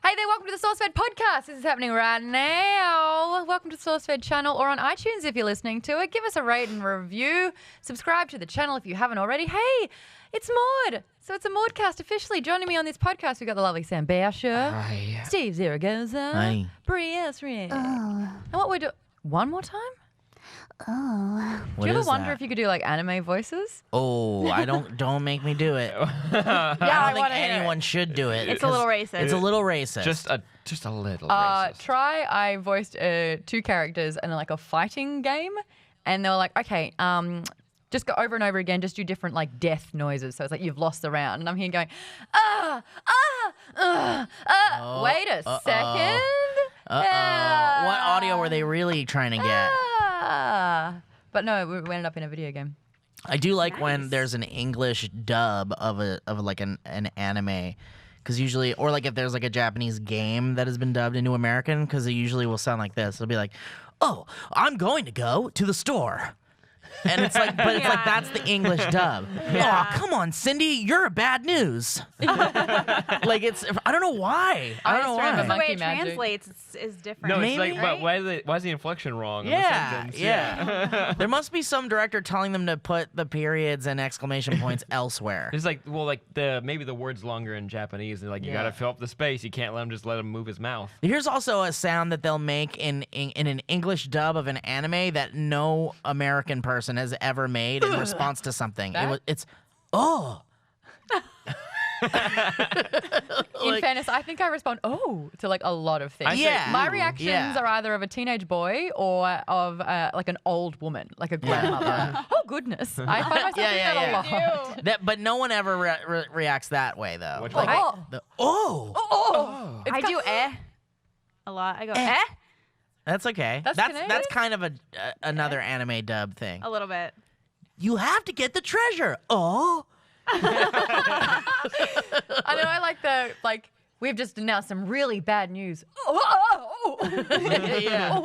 Hey there, welcome to the SourceFed Podcast. This is happening right now. Welcome to the SourceFed channel or on iTunes if you're listening to it. Give us a rate and review. Subscribe to the channel if you haven't already. Hey, it's Maud. So it's a Maudcast officially. Joining me on this podcast, we've got the lovely Sam Boucher, Hi. Steve Zaragoza, Hi. Brie Esri. And what we're doing... One more time? Oh. Do you ever wonder if you could do like anime voices? Oh, don't make me do it. Yeah, I don't think anyone should do it. It's a little racist. It's a little racist. Just a little racist. I voiced two characters in like a fighting game, and they were like, okay, just go over and over again, just do different like death noises. So it's like you've lost the round, and I'm here going, wait a second. What audio were they really trying to get? But no, we ended up in a video game. I do like when there's an English dub of like an anime, because usually, or like if there's like a Japanese game that has been dubbed into American, because it usually will sound like this. It'll be like, "Oh, I'm going to go to the store." And it's like, but it's like that's the English dub. Yeah. Oh, come on, Cindy, you're a bad news. Like it's, I don't know why. I don't know just remember why. The way Monkey it magic. translates is different. No, Maybe. it's like, but why is the inflection wrong? in the Yeah, sentence? yeah. There must be some director telling them to put the periods and exclamation points elsewhere. It's like, well, like maybe the word's longer in Japanese. And like you gotta fill up the space. You can't let him move his mouth. Here's also a sound that they'll make in an English dub of an anime that no American person has ever made in response to something. It's oh. In fairness, I think I respond to like a lot of things. Yeah. My reactions are either of a teenage boy or of like an old woman, like a grandmother. Oh goodness, I find myself doing that a lot. But no one ever reacts that way though. Which Like, one? I do a lot. I go That's okay. That's That's Canadian? kind of another anime dub thing. a little bit. You have to get the treasure. Oh. I know. I like we've just announced some really bad news. Yeah.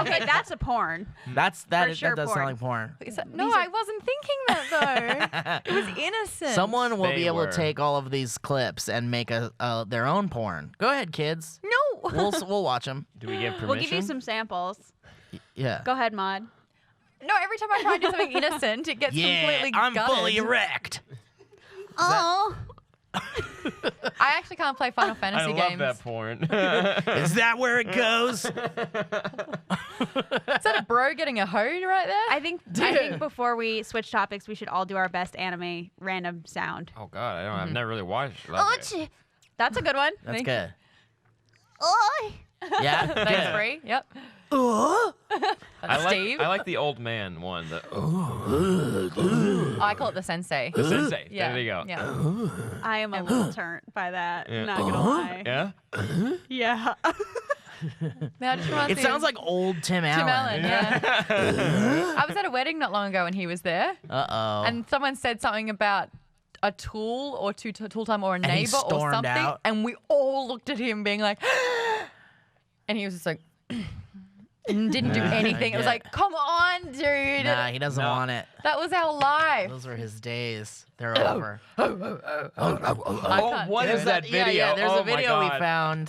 Okay, that's a porn. That sure does porn. sound like porn. No, I wasn't thinking that though. It was innocent. Someone will They be able were. to take all of these clips and make their own porn. Go ahead, kids. No. We'll watch them. Do we give permission? We'll give you some samples. Yeah. Go ahead, Maud. No, every time I try to do something innocent, it gets completely I'm gutted. fully erect. Oh. I actually can't play Final I Fantasy love games. that porn. Is that where it goes? Is that a bro getting a hoe right there? I think before we switch topics, we should all do our best anime random sound. Oh God, I've never really watched. That's a good one. That's Thank good. Oi. Yeah. Thanks, Good. Brie. Yep. Oh. That's Steve. I like the old man one. I call it the sensei. The sensei. Yeah. There you go. Yeah. I am a little turned by that. Yeah. Not gonna lie. Yeah. Yeah. That just reminds It me sounds of like old Tim Allen. Tim Allen. Yeah. I was at a wedding not long ago and he was there, Uh-oh. and someone said something about a tool or tool time or a he neighbor or stormed something, out. and we all looked at him being like, and he was just like. And didn't do anything. It was like, come on, dude. Nah, he doesn't want it. That was our life. Those were his days. They're over. I Oh, can't what do is it. that video? Yeah, there's Oh a my video we God. found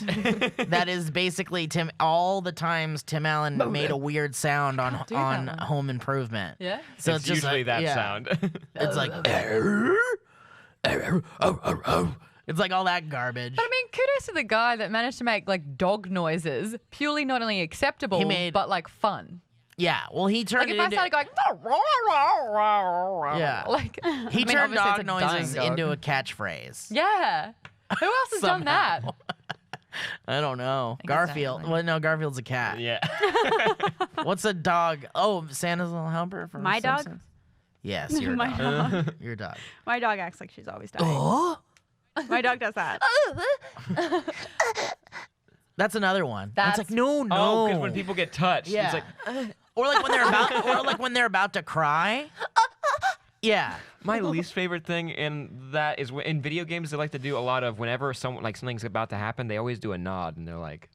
that is basically all the times Tim Allen made a weird sound on do that one. Home Improvement. Yeah. So It's just usually like, that yeah. sound. It's like it's like all that garbage. But I mean, kudos to the guy that managed to make like dog noises purely not only acceptable, He made- but like fun. Yeah, well he Like turned if it I into started going, Yeah. like he I mean, turned obviously dog it's a dying noises dog. into a catchphrase. Yeah. Who else has done that? Somehow. I don't know. I guess Garfield. definitely. Well, no, Garfield's a cat. Yeah. What's a dog? Oh, Santa's little helper from My dog? Simpsons? Yes, your My dog. dog. Your dog. My dog acts like she's always dying. Oh, My dog does that. that's another one. That's That's- like no. Oh, because when people get touched, Yeah. it's like. or like when they're about to cry. Yeah. My least favorite thing in that is in video games they like to do a lot of whenever something's about to happen, they always do a nod and they're like,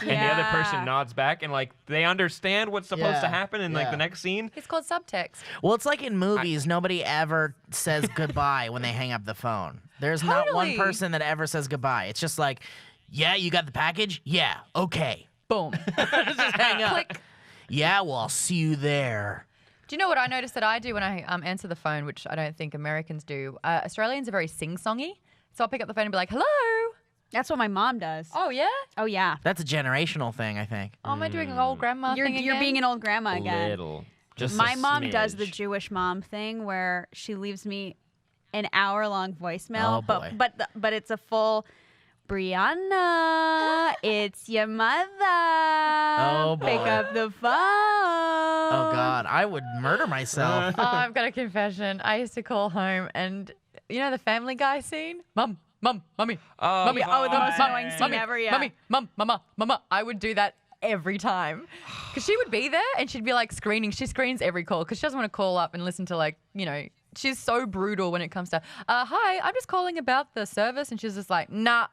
and the other person nods back and like they understand what's supposed to Yeah, happen in like yeah. the next scene. It's called subtext. Well, it's like in movies, nobody ever says goodbye when they hang up the phone. There's not one Totally. person that ever says goodbye. It's just like, Yeah, you got the package? Yeah, okay. Boom. Just hang up. Click. Yeah, well, I'll see you there. Do you know what I notice that I do when I answer the phone, which I don't think Americans do? Australians are very sing-songy. So I'll pick up the phone and be like, hello. That's what my mom does. Oh, yeah? Oh, yeah. That's a generational thing, I think. Oh, am I doing an old grandma thing again? You're being an old grandma A again. little. Just My a mom does the smidge. Jewish mom thing where she leaves me an hour-long voicemail, Oh, boy. but it's a full Brianna, it's your mother. Oh, boy. Pick up the phone. Oh, God. I would murder myself. Oh, I've got a confession. I used to call home and, you know the Family Guy scene? Mum, mummy, Oh, mummy. Oh, the most fine. annoying scene Mummy, ever, yeah. mummy, mama. I would do that every time. Because she would be there and she'd be like screening. She screens every call because she doesn't want to call up and listen to like, you know, she's so brutal when it comes to, hi, I'm just calling about the service. And she's just like, nah,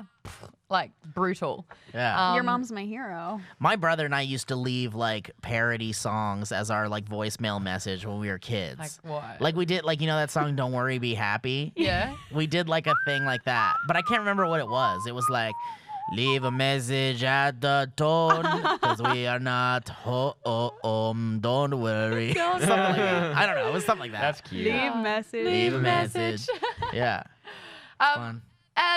like brutal. Yeah. Your mom's my hero. My brother and I used to leave like parody songs as our like voicemail message when we were kids. Like what? Like we did, like, you know that song "Don't Worry, Be Happy"? Yeah. We did like a thing like that, but I can't remember what it was. It was like, leave a message at the tone, because we are not home. Don't worry. Something like that. I don't know. It was something like that. That's cute. Leave message. Leave a message. Yeah. Fun.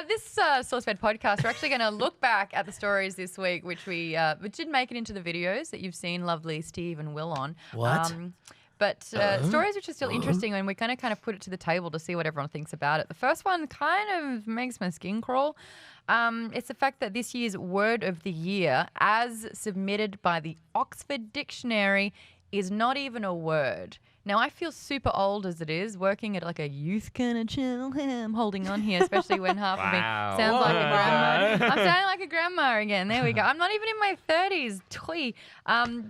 This SourceFed podcast, we're actually going to look back at the stories this week, which which did make it into the videos that you've seen lovely Steve and Will on. What? But stories which are still interesting, and we're going to kind of put it to the table to see what everyone thinks about it. The first one kind of makes my skin crawl. It's the fact that this year's word of the year, as submitted by the Oxford Dictionary, is not even a word. Now, I feel super old as it is, working at like a youth kind of channel. I'm holding on here, especially when half of me Wow. sounds like a Whoa. grandma. I'm sounding like a grandma again. There we go. I'm not even in my 30s. Twee.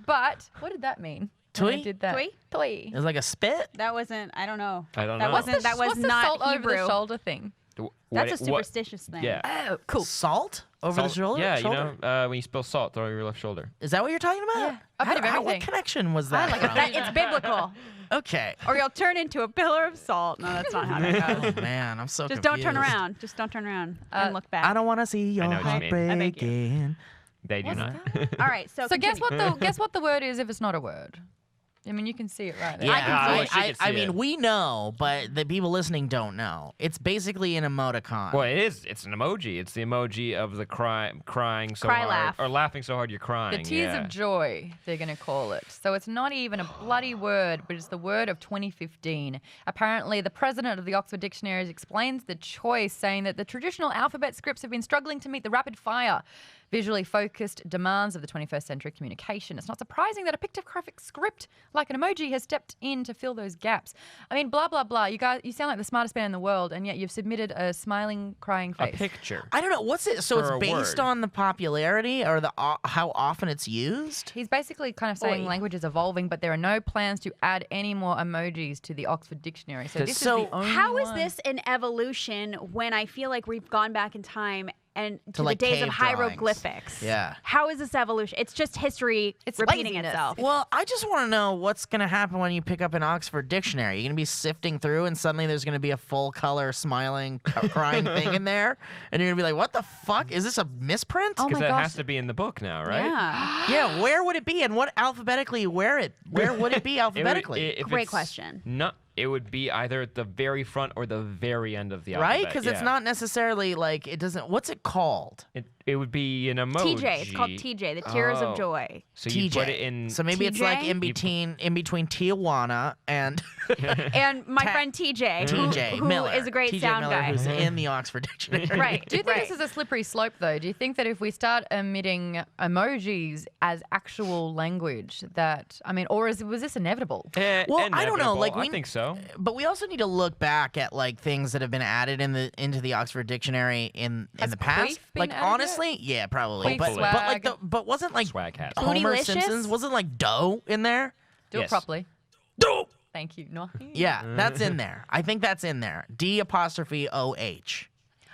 But what did that mean? when I Twee? did that? Twee? Twee. It was like a spit. That wasn't, I don't know. I don't That know. wasn't, that was What's the not salt Hebrew. over the shoulder thing? That's a What- superstitious thing. Yeah. Oh, cool. Salt over Salt- the shoulder? Yeah, shoulder? you know, when you spill salt, throw your left shoulder. Is that what you're talking about? Yeah. A bit of What everything. connection was I that? like it. from? That, it's biblical. Okay. Or you'll turn into a pillar of salt. No, that's not how that goes. Oh, man, I'm so Just confused. don't turn around. Just don't turn around and look back. I don't want to see your know what you heart mean. I beg you. breaking. They do What's not. All right, so So guess continue. what the word is if it's not a word? I mean, you can see it right there. Yeah, I can see it. I mean, we know, but the people listening don't know. It's basically an emoticon. Well, it is. It's an emoji. It's the emoji of the crying so Cry hard, laugh. or laughing so hard you're crying. The tears yeah. of joy, they're going to call it. So it's not even a bloody word, but it's the word of 2015. Apparently, the president of the Oxford Dictionary explains the choice, saying that the traditional alphabet scripts have been struggling to meet the rapid-fire, visually focused demands of the 21st century communication. It's not surprising that a pictographic script like an emoji has stepped in to fill those gaps. I mean, blah, blah, blah. You guys, you sound like the smartest man in the world, and yet you've submitted a smiling, crying A face. picture. I don't know. What's it? So For it's a based word. on the popularity or the how often it's used? He's basically kind of saying Oi. language is evolving, but there are no plans to add any more emojis to the Oxford Dictionary. So this So is the only How is one. this an evolution when I feel like we've gone back in time and to like, the days of cave drawings. hieroglyphics? Yeah. How is this evolution? It's just history It's repeating laziness. itself. Well, I just want to know what's going to happen when you pick up an Oxford Dictionary. You're going to be sifting through, and suddenly there's going to be a full color, smiling, crying thing in there, and you're going to be like, "What the fuck? Is this a misprint?" Oh Because my that gosh. has to be in the book now, right? Yeah. Yeah. Where would it be, and what alphabetically? Where would it be It would- alphabetically? if Great it's question. No, it would be either at the very front or the very end of the Right? alphabet. Because it's yeah. not necessarily like it doesn't. What's it called? It would be an emoji. TJ. It's called TJ, the Tears Oh. of Joy. So you TJ. put it in. So maybe it's like TJ? in between Tijuana and And my Ta- friend TJ, TJ who Miller. is a great TJ sound Miller, guy. who's in the Oxford Dictionary. Right. Do you think right. this is a slippery slope, though? Do you think that if we start emitting emojis as actual language, that I mean, or was this inevitable? Well, I don't know, like, I we- think so. But we also need to look back at like things that have been added into the Oxford Dictionary in Has the past. queef been Like added honestly, yeah, probably. Queef, But swag. but wasn't like Swag hat. Homer Bootylicious? Simpson's wasn't like dough in there? Do it Yes. properly. Dough. Thank you. No. Yeah, that's in there. I think that's in there. D'_OH.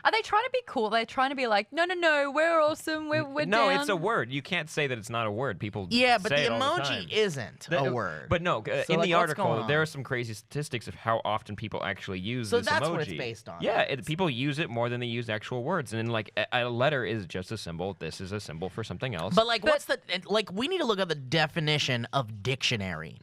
Are they trying to be cool? They're trying to be like, no, we're awesome. We're No, down. it's a word. You can't say that it's not a word. People Yeah, but say the it all the emoji time. isn't a word. But no, So, in like, the what's going article, on? there are some crazy statistics of how often people actually use So this that's emoji. what it's based on. Yeah, people use it more than they use actual words. And then, like, a letter is just a symbol. This is a symbol for something else. But like, what's the like? We need to look at the definition of dictionary.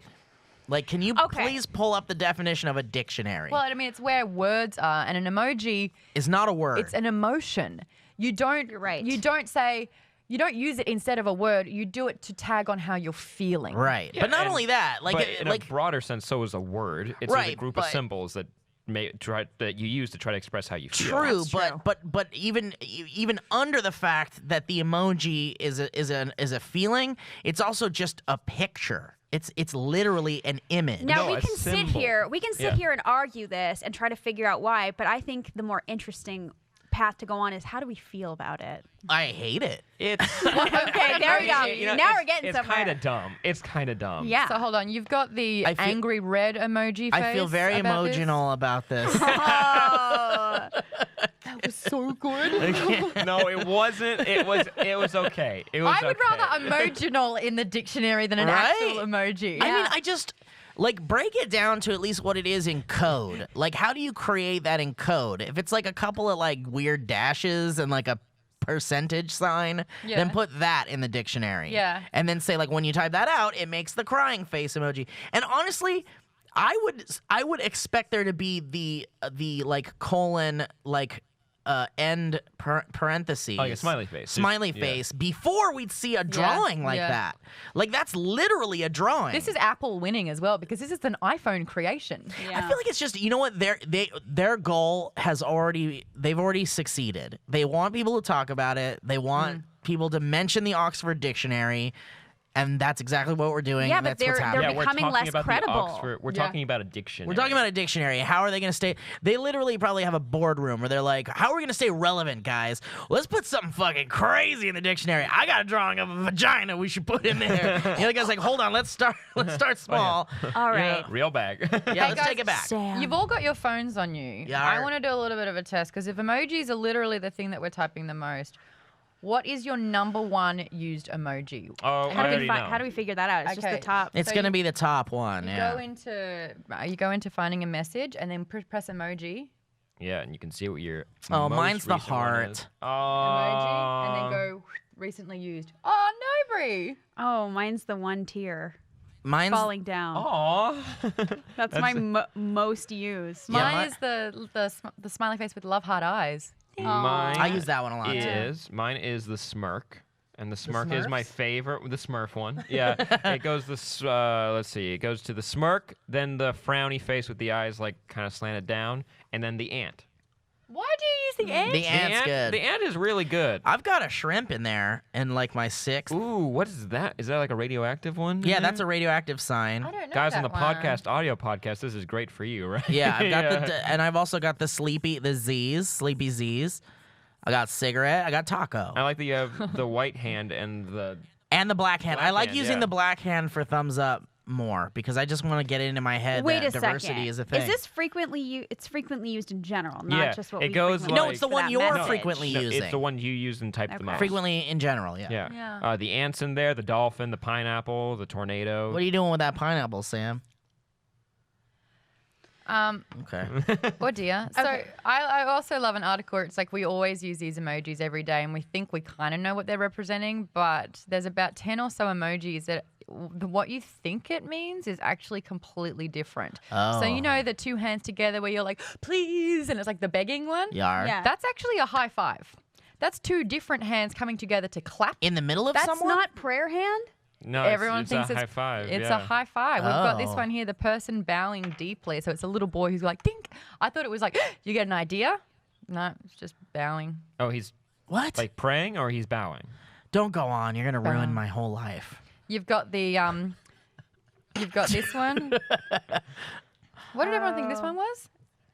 Like, can you please pull up the definition of a dictionary? Well, I mean, it's where words are, and an emoji It's not a word. it's an emotion. You don't. You're right. You don't say. You don't use it instead of a word. You do it to tag on how you're feeling. right. Yeah, but not and- only that, like, but in like a broader sense, so is a word. It's a Right, group of but- symbols that that you use to try to express how you feel. true, That's but even under the fact that the emoji is a feeling, it's also just a picture. It's literally an image. Now No, we a can sit symbol. here. We can sit Yeah. here and argue this and try to figure out why. But I think the more interesting path to go on is how do we feel about it? I hate it. It's Okay, there we go. You know, Now it's- we're getting it's somewhere. kind of dumb. It's kind of dumb. Yeah. So hold on. You've got the I feel- angry red emoji face. I feel very about this. emotional about this. Oh. That was so good. No, it wasn't. It was okay. It was I would okay. rather emotional in the dictionary than an Right? actual emoji. I mean, I just like break it down to at least what it is in code. Like, how do you create that in code? If it's like a couple of like weird dashes and like a percentage sign, Yeah. then put that in the dictionary. Yeah. And then say, like, when you type that out, it makes the crying face emoji. And honestly, I would expect there to be the like colon like end parentheses. Oh, like a smiley face. Smiley Yeah. face before we'd see a drawing like yeah. that. Like, that's literally a drawing. This is Apple winning as well because this is an iPhone creation. I feel like it's just, you know what, their goal has they've already succeeded. They want people to talk about it. They want people to mention the Oxford Dictionary, and that's exactly what we're doing. Yeah, and but that's what's they're happening. Yeah, we're becoming talking less about credible. The Oxford, we're Yeah. talking about a dictionary. We're talking about a dictionary. How are they going to stay? They literally probably have a boardroom where they're like, how are we going to stay relevant, guys? Let's put something fucking crazy in the dictionary. I got a drawing of a vagina we should put in there. The other guy's like, hold on, let's start small. All right. real bag. Yeah, let's guys, take it back. Sam. You've all got your phones on you. Yeah. I want to do a little bit of a test because if emojis are literally the thing that we're typing the most, what is your number one used emoji? Oh, How I do, already know. how do we figure that out? It's just Okay. the top. It's So going to you- be the top one, yeah. You go into finding a message and then press emoji, Yeah, and you can see what your Oh, most mine's the recent one heart. is. emoji, and then go recently used. Oh no, Brie. Oh, mine's the one tier Mine's falling down. Aw. That's my most used. Yeah, Mine my- is the smiley face with love heart eyes. Mine I use that one a lot, too. Mine is the smirk. And the smirk is my Smurfs? favorite, the Smurf one. Yeah, it goes let's see, it goes to the smirk, then the frowny face with the eyes like kind of slanted down, and then the ant. Why do you use the ant? The ant's good. The ant is really good. I've got a shrimp in there in like my 6th. Ooh, what is that? Is that like a radioactive one? Yeah, that's a radioactive sign. I don't know. Guys on that the one. audio podcast, this is great for you, right? Yeah, I've got and I've also got the sleepy Z's. I got cigarette. I got taco. I like the white hand and the. And the black hand. I Black like hand, using yeah. the black hand for thumbs up more because I just want to get it into my head Wait that a diversity second. is a thing. Is this frequently it's frequently used in general, not Yeah, just what it we goes frequently No, like- it's the for one that you're message. frequently No, using. it's the one you use and type the Okay. most. frequently in general, yeah. Yeah. Yeah. The ants in there, the dolphin, the pineapple, the tornado. What are you doing with that pineapple, Sam? Okay. Oh dear. So I also love an article. It's like we always use these emojis every day and we think we kind of know what they're representing, but there's about 10 or so emojis that what you think it means is actually completely different. So you know the two hands together where you're like, please, and it's like the begging one? Yar. Yeah. That's actually a high five. That's two different hands coming together to clap. In the middle of That's someone? not prayer hand? No, Everyone it's thinks a high five. It's yeah. a high five. We've got this Oh. one here, the person bowing deeply. So it's a little boy who's like, dink. I thought it was like, you get an idea? No, it's just bowing. Oh, he's What? like praying or he's bowing? Don't go on. You're going to ruin Bowing. my whole life. You've got the you've got this one. What did everyone think this one was?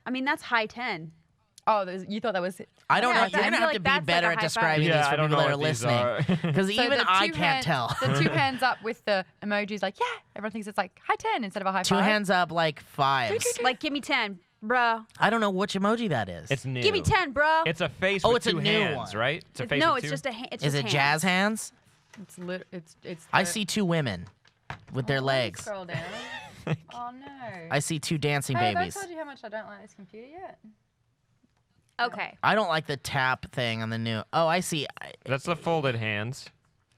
I mean, that's high 10. Oh, you thought that was I don't Yeah, know. I You're going to feel have like to be that's like better a at high five. describing Yeah, these I for don't people know that are what these listening. are. Because So even the I two can't tell. The two hands up with the emojis like, yeah. Everyone thinks it's like high 10 instead of a high Two five. hands up like 5s. Like, give me 10. Bruh. I don't know which emoji that is. It's new. Give me 10, bro. It's a face Oh, with it's a two new hands, one. right? It's a face No, with it's two? just a hand. Is it jazz hands? It's. I see two women with their legs. Scroll down. Oh no. I see two dancing Hey, have I babies. told you how much I don't like this computer yet? Okay. I don't like the tap thing on the new. Oh, I see. That's the folded hands.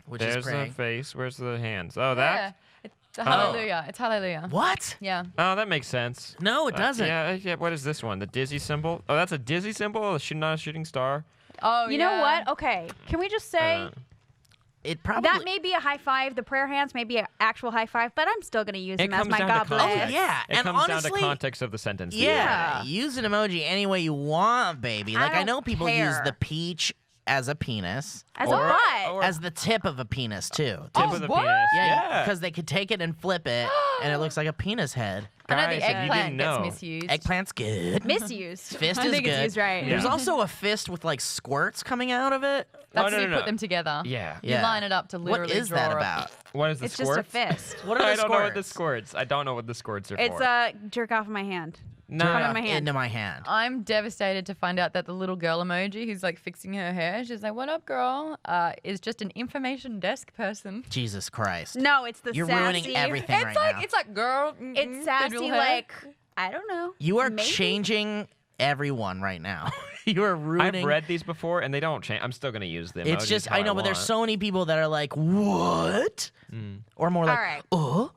Which There's is the Craig. face. Where's the hands? Oh, Yeah. that? It's hallelujah. It's hallelujah. What? Yeah. Oh, that makes sense. No, it doesn't. Yeah. What is this one? The dizzy symbol? Oh, that's a dizzy symbol? Not a shooting star? Oh, You know what? Okay. Can we just say It probably. that may be a high five? The prayer hands may be an actual high five, but I'm still going to use It them as comes my down to God bless. context. Oh, yeah. It And comes down to honestly- context of the sentence. Yeah. Use an emoji any way you want, baby. I Like, I don't know people use care. the peach as a penis. As Or- a butt. or- As the tip of a penis, too. Tip Oh, of the what? penis. Yeah, because they could take it and flip it, and it looks like a penis head. I know the Guys, if you eggplant didn't gets know. misused. Eggplant's good. Misused. Fist I is think good. it's used right. Yeah. There's also a fist with like squirts coming out of it. That's no, when you no, put no. them together. Yeah. You line it up to What literally is draw that a- about? What is the It's squirts? just a fist. What are I the don't know what the squirts? squirts. I don't know what the squirts are It's for. a jerk off of my hand. Nah. Come in my hand. Into my hand. I'm devastated to find out that the little girl emoji who's like fixing her hair, she's like, "What up, girl?" Is just an information desk person. Jesus Christ. No, it's the You're sassy. ruining everything It's right like now. it's like girl. It's sassy, fiddle hair. like I don't know. You are maybe? changing everyone right now. You are I've ruining. read these before, and they don't change. I'm still going to use them. It's just, I know, but there's so many people that are like, what? Or more like, All right.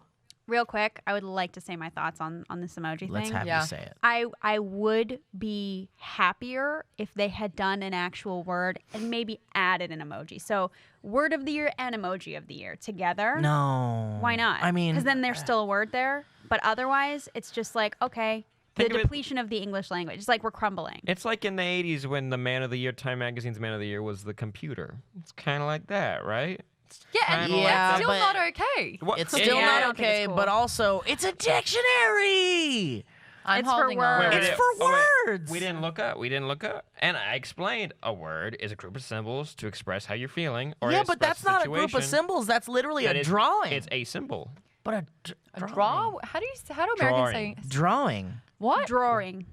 Real quick, I would like to say my thoughts on this emoji Let's thing. have Yeah. you say it. I would be happier if they had done an actual word and maybe added an emoji. So word of the year and emoji of the year together. No. Why not? I mean, because then there's still a word there. But otherwise, it's just like, okay, the Think of it- depletion of the English language. It's like we're crumbling. It's like in the 80s when the Man of the Year, Time Magazine's Man of the Year was the computer. It's kind of like that, right? Yeah, and kinda like it's that. still but- not okay. What? It's Yeah, still I not don't think it's okay, cool. but also, it's a dictionary. I'm It's for holding on. words. It's did- for wait. words. We didn't look up. And I explained a word is a group of symbols to express how you're feeling or Yeah, but express that's not a group of situation. symbols. That's literally That a is- drawing. It's a symbol. But a A draw? How do Americans say drawing. what? Drawing.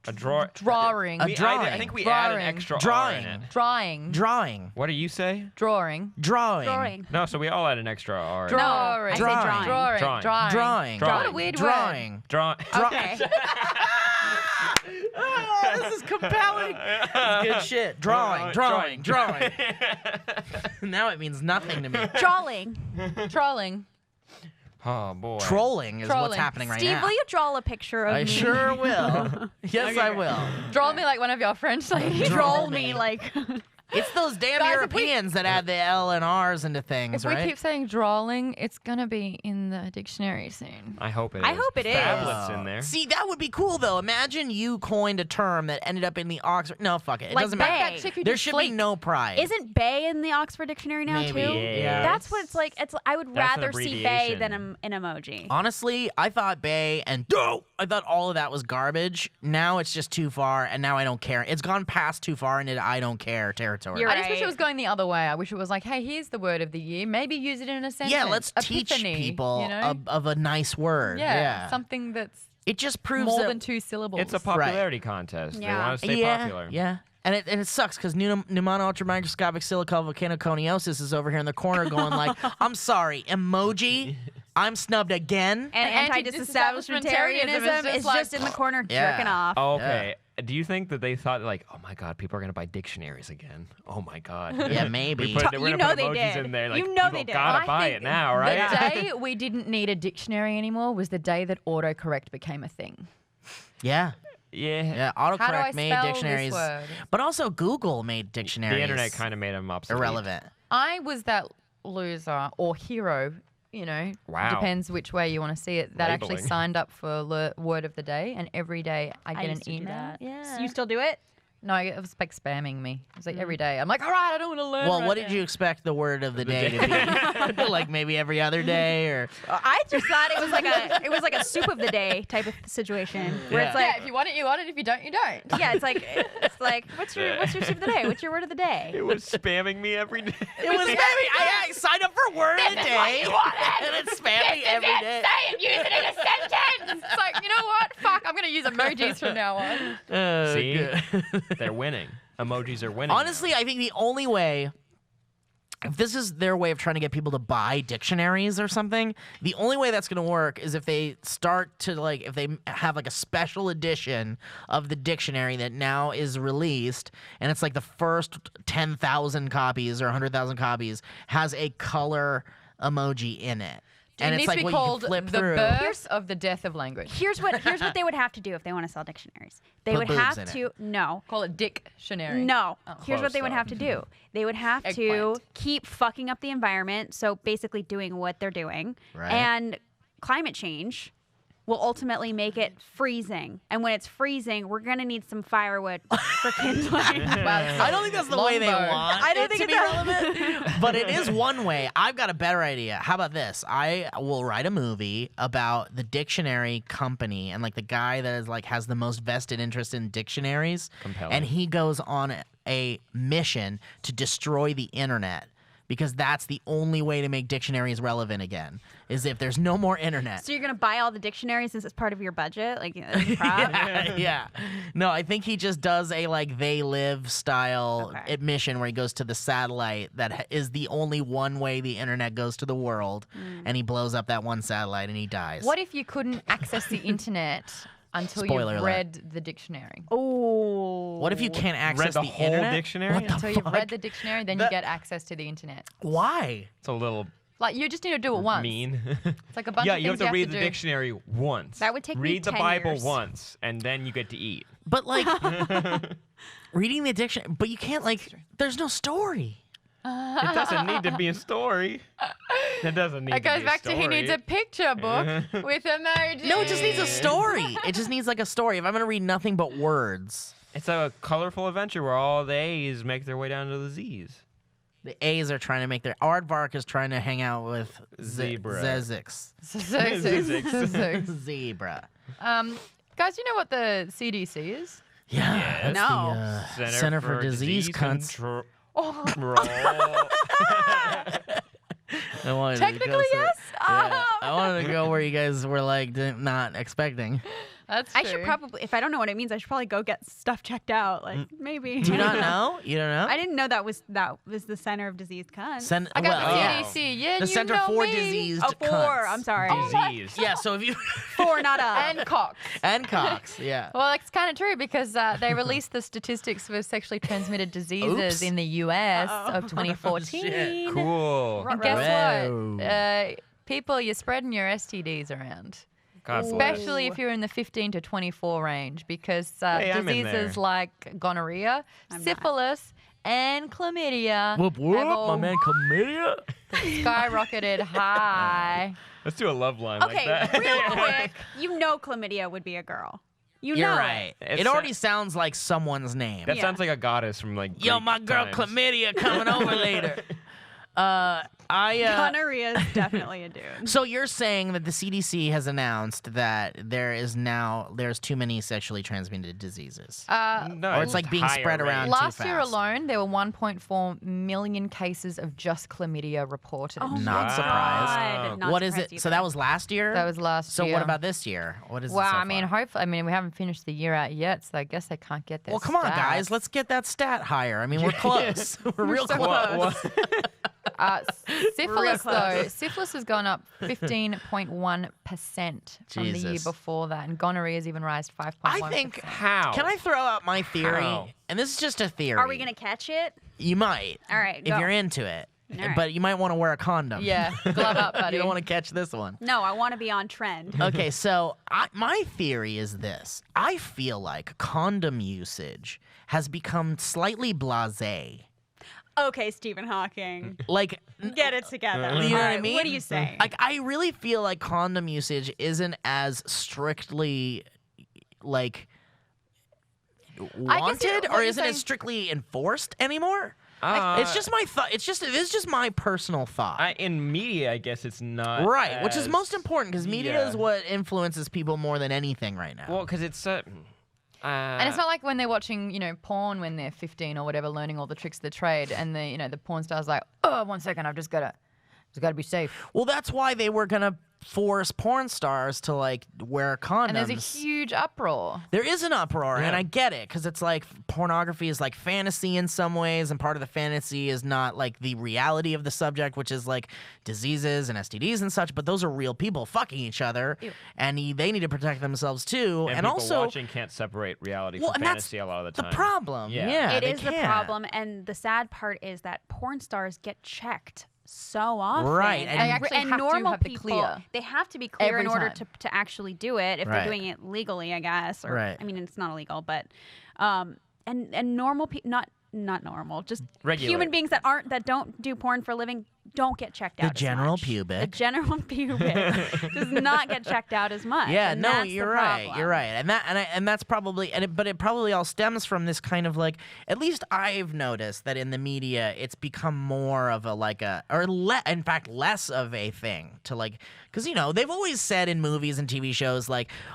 A draw. Drawing. A drawing. I think we add an Drawing. extra R Drawing. in it. Drawing. Drawing. What do you say? Drawing. Drawing. Drawing. No, so we all add an extra R. No, Drawing. I say Drawing. drawing. Drawing. Drawing. Drawing. Drawing. Drawing. What a weird word. Drawing. Draw. Okay. Oh, this is compelling. This is good shit. Drawing. Drawing. Drawing. Now it means nothing to me. Drawing. Trolling. Oh boy. Trolling is what's Trolling. happening right Steve, now. will you draw a picture of I me? sure will. Yes, I will. Draw me like one of your French ladies. Draw me like. It's those damn Guys, if we- Europeans that add the L and R's into If things, we right? keep saying drawing, it's gonna be in the dictionary soon. I hope it is. I hope it is. Phablet's in there. See, that would be cool, though. Imagine you coined a term that ended up in the Oxford. No, fuck it. It Like doesn't bay. matter. That chick who There did should flake. be no pride. Isn't bay in the Oxford Dictionary now Maybe. too? Yeah. That's what it's like. It's I would That's an rather see bay abbreviation. than an emoji. Honestly, I thought Bay and I thought all of that was garbage. Now it's just too far, and now I don't care. It's gone past too far into I don't care territory. You're I just wish it right. was going the other way. I wish it was like, hey, here's the word of the year. Maybe use it in a sentence. Yeah, let's teach Epiphany, people you know? of a nice word. yeah, something that's It just proves more that than 2 syllables. It's a popularity contest. They Yeah. want to stay yeah, popular. Yeah. And it sucks because pneumono-ultramicroscopic silicovolcanoconiosis is over here in the corner going like, I'm sorry, emoji, I'm snubbed again. And anti-disestablishmentarianism is just in the corner Yeah. jerking off. Oh, okay. Do you think that they thought like, oh my God, people are gonna buy dictionaries again? Oh my God. Yeah, maybe. We're You gonna know put they emojis did. in there. Like, You know people they did. gotta I buy think it now, right? The day we didn't need a dictionary anymore was the day that autocorrect became a thing. Yeah. Yeah. Yeah, How do I autocorrect made spell dictionaries. this word? But also Google made dictionaries. The internet kind of made them obsolete. irrelevant. I was that loser or hero, you know, Wow. depends which way you want to see it, that actually Labeling. signed up for word of the day, and every day I get used an to do email. that. Yeah. So you still do it? No, it was like spamming me. It was like every day. I'm like, all right, I don't want to learn. Well, right what did now. you expect the word of the day to be? Like maybe every other day, or I just thought it was like a soup of the day type of situation where Yeah. it's like Yeah, if you want it, you want it. If you don't, you don't. yeah, it's like what's your soup of the day? What's your word of the day? It was spamming me every day. it was maybe I signed up for word of the day, and it's spamming every day. Say it. Use it in a sentence. It's like, you know what? Fuck, I'm gonna use emojis from now on. See? Good. They're winning. Emojis are winning. Honestly, I think the only way, if this is their way of trying to get people to buy dictionaries or something, the only way that's going to work is if they start to, like, if they have, like, a special edition of the dictionary that now is released, and it's, like, the first 10,000 copies or 100,000 copies has a color emoji in it. And it it's needs like to be what called you can flip the through. birth of the death of language. Here's what they would have to do if they want to sell dictionaries. They Put would boobs have in it. to no. Call it dictionary. No. Oh. Here's what Close they would though. have to do. They would have to Eggplant. keep fucking up the environment, so basically doing what they're doing. Right. And climate change will ultimately make it freezing. And when it's freezing, we're going to need some firewood for kindling. I don't think that's the way they Longbow. want I don't it think to be it's relevant, but it is one way. I've got a better idea. How about this? I will write a movie about the dictionary company and like the guy that is like has the most vested interest in dictionaries, Compelling. and he goes on a mission to destroy the internet. Because that's the only way to make dictionaries relevant again, is if there's no more internet. So you're going to buy all the dictionaries since it's part of your budget? Like, as a prop? Yeah. No, I think he just does a like They Live style Okay. admission where he goes to the satellite that is the only one way the internet goes to the world, and he blows up that one satellite and he dies. What if you couldn't access the internet until Spoiler you've alert. read the dictionary? Oh. What if you can't access Read the whole internet? dictionary? What the Until you've fuck? read the dictionary, then you That- get access to the internet. Why? It's a little Like, you just need to do it once. mean. It's like a bunch yeah, of you have things to read to the do. dictionary once. That would take me Read the 10 Bible years. once, and then you get to eat. But like reading the dictionary, but you can't like. There's no story. It doesn't need to be a story. It doesn't need It to be goes back a to he needs a story. picture book with emojis. No, it just needs a story. It just needs like a story. If I'm gonna read nothing but words, It's a colorful adventure where all the A's make their way down to the Z's. the A's are trying to make their. Aardvark is trying to hang out with Zebra. Zezix. Zebra. Guys, you know what the CDC is? Yeah. Yes. that's No. the, Center for Disease Cunts. Control. I wanted to go Technically, yes. Yeah, I wanted to go where you guys were like not expecting. That's I true. should probably, if I don't know what it means, I should probably go get stuff checked out. Like, maybe. Do you not know? You don't know? I didn't know that was the Center of Diseased Cunts. I got well, the yeah. CDC. Yeah, The you Center know for me. Diseased Oh, four. Cunts. I'm sorry. Disease. Yeah, so if you Four, not a. And Cox. and Cox, yeah. Well, it's kind of true because they released the statistics for sexually transmitted diseases Oops. in the US Uh-oh. of 2014. Shit. Cool. And guess Whoa. what? People, you're spreading your STDs around. God bless. Especially if you're in the 15 to 24 range, because Hey, I'm in diseases there. like gonorrhea, I'm not. syphilis, and chlamydia Whoop whoop, have my all man Chlamydia. skyrocketed high. Let's do a love line Okay, like that. real quick. You know chlamydia would be a girl. You You're know right. It It already sa- sounds like someone's name. That Yeah. sounds like a goddess from like. Yo, Greek my girl times. Chlamydia coming over later. Gonorrhea is definitely a dude. So you're saying that the CDC has announced that there's too many sexually transmitted diseases, No, or it's like being higher spread rate. around too Last year fast. alone, there were 1.4 million cases of just chlamydia reported. Oh Not my surprised. God. Not What is surprised it? So either. that was last year. That was last So year. what about this year? What is? Well, it so I mean, far? hopefully, we haven't finished the year out yet, so I guess they can't get their Well, come on, guys. stats. Let's get that stat higher. I mean, we're close. We're real so close. Syphilis, close. though, syphilis has gone up 15.1% from the year Jesus. before that, and gonorrhea has even risen 5.1%. I think. How? Can I throw out my theory? How? And this is just a theory. Are we gonna catch it? You might. All right, If go. you're into it. All right. But you might want to wear a condom. Yeah, glove up, buddy. You don't want to catch this one. No, I want to be on trend. Okay, so my theory is this. I feel like condom usage has become slightly blasé. Okay, Stephen Hawking, Like, get it together. You know what I All right, mean? What are you saying? like I really feel like condom usage isn't as strictly like wanted, what or you're isn't saying- it strictly enforced anymore? Uh, It's just my thought. It's just my personal thought. in media, I guess it's not Right, which is as- most important because media yeah. is what influences people more than anything right now. Well, because it's And it's not like when they're watching, porn when they're 15 or whatever, learning all the tricks of the trade, and the porn star's like, oh, 1 second, I've just got to be safe. Well, that's why they were gonna force porn stars to wear condoms. And there's a huge uproar. There is an uproar, Yeah. and I get it, because it's like pornography is like fantasy in some ways, and part of the fantasy is not like the reality of the subject, which is like diseases and STDs and such, but those are real people fucking each other, and they need to protect themselves too. and And people also, watching can't separate reality well, from and that's fantasy a lot of the the time. problem. Yeah. Yeah, It they is the can't. problem, and the sad part is that porn stars get checked so often. Right, and They actually have to normal have to people, clear they have to be clear every in order time. to actually do it if Right. they're doing it legally, I guess. Or, Right. I mean, it's not illegal, but and normal people, not normal, just Regular. human beings that don't do porn for a living don't get checked out. The general as much. pubic. The general pubic does not get checked out as much. Yeah, and no, that's you're the right. problem. You're right, and that's probably, but it probably all stems from this kind of at least I've noticed that in the media, it's become more of in fact, less of a thing to because they've always said in movies and TV shows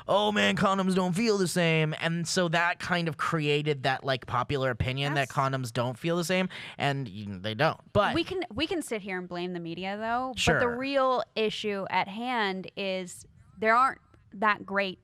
oh man, condoms don't feel the same, and so that kind of created that popular opinion that condoms don't feel the same, and they don't. But we can sit here and blame the media though, Sure. but the real issue at hand is there aren't that great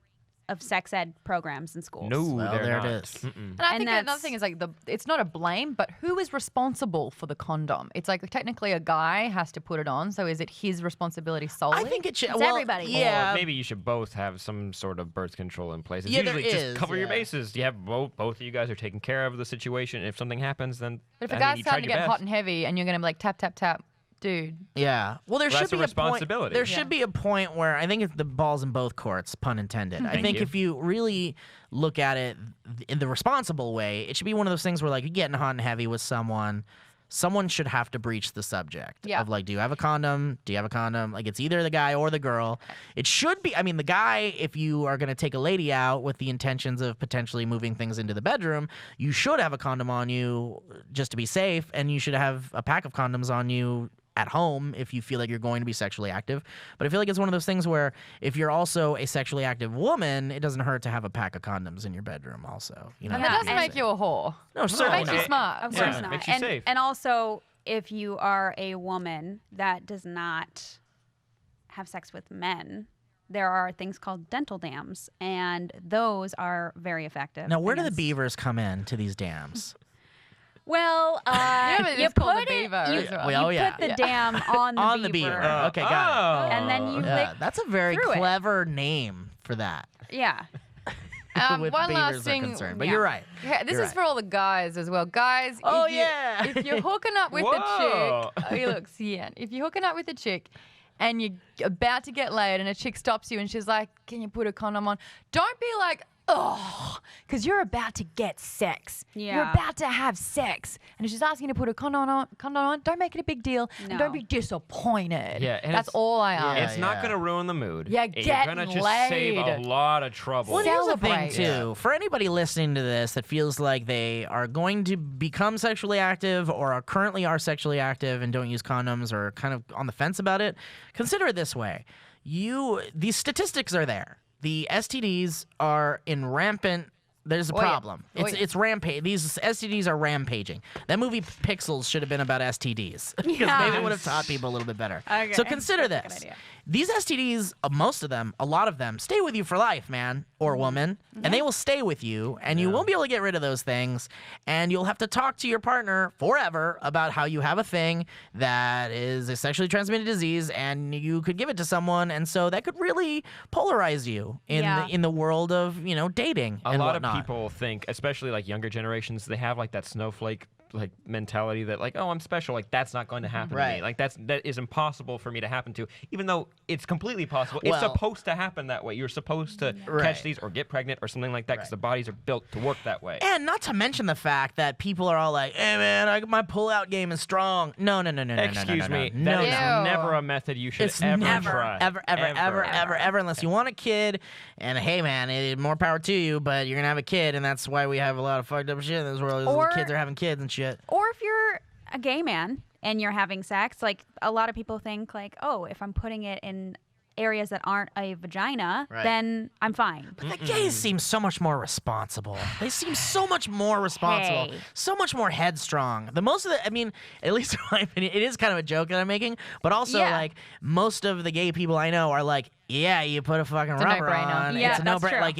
of sex ed programs in schools. No, Well, they're there it not. is. Mm-mm. And I And think another that's- thing is it's not a blame, but who is responsible for the condom? It's technically a guy has to put it on, so is it his responsibility solely? I think it should. It's well, everybody. Yeah, Or maybe you should both have some sort of birth control in place. It's Yeah, there usually just is, cover your yeah. bases. You have both of you guys are taking care of the situation. If something happens, then But if a I mean, guy's you starting tried to your get best. hot and heavy, and you're going to be tap, tap, tap, dude. Yeah. Well, there should that's a be a point. responsibility. There Yeah. should be a point where I think it's the ball's in both courts, pun intended. I Thank think you. if you really look at it in the responsible way, it should be one of those things where you're getting hot and heavy with someone. Someone should have to breach the subject Yeah. of do you have a condom? Do you have a condom? It's either the guy or the girl. It should be. I mean, the guy, if you are going to take a lady out with the intentions of potentially moving things into the bedroom, you should have a condom on you just to be safe, and you should have a pack of condoms on you at home if you feel like you're going to be sexually active. But I feel like it's one of those things where if you're also a sexually active woman, it doesn't hurt to have a pack of condoms in your bedroom also. And Yeah, that doesn't and- make you a whore. No, It certainly makes you not. smart. Of Yeah, course it not. makes you safe. And also, if you are a woman that does not have sex with men, there are things called dental dams, and those are very effective. Now, where do the against- beavers come in to these dams? Well, but you it's called put the it. beaver You, as well. Well, you yeah. put the dam on the On beaver. the beaver. Okay, got oh. And then you Yeah, lick that's a very through it. clever name for that. Yeah. with one beavers last are thing. concerned. But yeah. you're right. Yeah, this You're is right. for all the guys as well. Guys, Oh, if you, yeah. if you're hooking up with a Whoa. chick, he looks, yeah. If you're hooking up with a chick and you're about to get laid and a chick stops you and she's like, can you put a condom on? Don't be like, oh, because you're about to get sex. You're Yeah. about to have sex. And if she's asking you to put a condom on, don't make it a big deal. And don't No. be disappointed. Yeah, and That's it's- all I ask. It's not yeah. going to ruin the mood. Yeah, You're get going to just save a laid. lot of trouble. Well, here's the thing, Celebrate. too. For anybody listening to this that feels like they are going to become sexually active or currently are sexually active and don't use condoms or kind of on the fence about it, consider it this way. These statistics are there. The STDs are in rampant. There's a Oh, yeah. problem. Oh, It's yeah. it's rampage. These STDs are rampaging. That movie Pixels should have been about STDs because Yeah. maybe it would have taught people a little bit better. Okay. So consider That's a good this. idea. These STDs, most of them, a lot of them, stay with you for life, man or woman, and they will stay with you, and you won't be able to get rid of those things, and you'll have to talk to your partner forever about how you have a thing that is a sexually transmitted disease, and you could give it to someone, and so that could really polarize you in Yeah. in the world of dating. A and lot whatnot. of people think, especially younger generations, they have that snowflake like mentality that like, oh, I'm special. Like that's not going to happen to me. Like that is impossible for me to happen to, even though it's completely possible. It's supposed to happen that way. You're supposed to catch these or get pregnant or something like that because the bodies are built to work that way. And not to mention the fact that people are all like, hey man, my pull-out game is strong. No. Excuse me. That is never a method you should ever try. Ever, unless you want a kid. And hey man, more power to you, but you're gonna have a kid, and that's why we have a lot of fucked up shit in this world. Or kids are having kids and shit. Or if you're a gay man and you're having sex, like a lot of people think like, oh, if I'm putting it in areas that aren't a vagina, then I'm fine. But the gays seem so much more responsible. They seem so much more responsible, so much more headstrong. I mean, at least in my opinion, it is kind of a joke that I'm making, but also like most of the gay people I know are like, yeah, you put a fucking rubber on. Yeah, it's a no-brainer. Like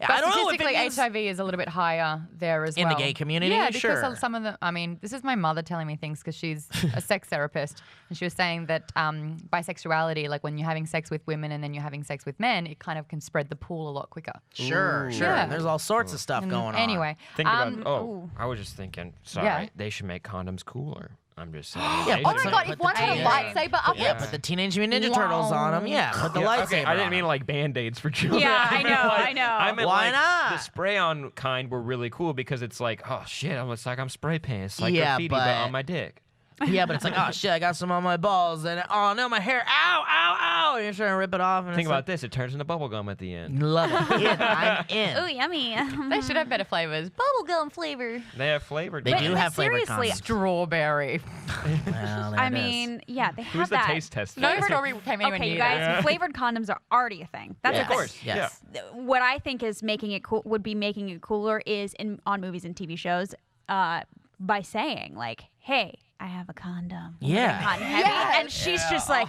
but I don't know if statistically, HIV is a little bit higher there as well. In the gay community, yeah, sure. because some of the, I mean, this is my mother telling me things because she's a sex therapist, and she was saying that bisexuality, like when you're having sex with women and then you're having sex with men, it kind of can spread the pool a lot quicker. Sure. Yeah. There's all sorts of stuff going on. Anyway, think about. I was just thinking. Sorry, they should make condoms cooler. I'm just saying. Oh my god, if one had a lightsaber up Yeah, put the Teenage Mutant Ninja Turtles on them. Yeah, put the lightsaber Okay, I didn't mean on like Band-Aids for children. Yeah, I know. I meant Why like not? the spray-on kind were really cool because it's like, oh shit, it's like I'm spray painting. It's like Yeah, graffiti, but on my dick. Yeah, but it's like, oh shit, I got some on my balls, and oh no, my hair, ow, ow, ow. And you're trying to rip it off. And Think about this, it turns into bubble gum at the end. Love it. I'm in. Ooh, yummy. they should have better flavors. Bubblegum flavor. They have flavored. They do have flavored seriously, condoms. Strawberry. Well, there I it is. mean, yeah, they have Who's the that. taste tester? No strawberry came anywhere Okay, near you guys, that. flavored condoms are already a thing. That's Yes, a thing. course. Yes. What I think is making it cool would be making it cooler is on movies and TV shows by saying like, hey, I have a condom. Yeah. Hot and heavy. And she's just like,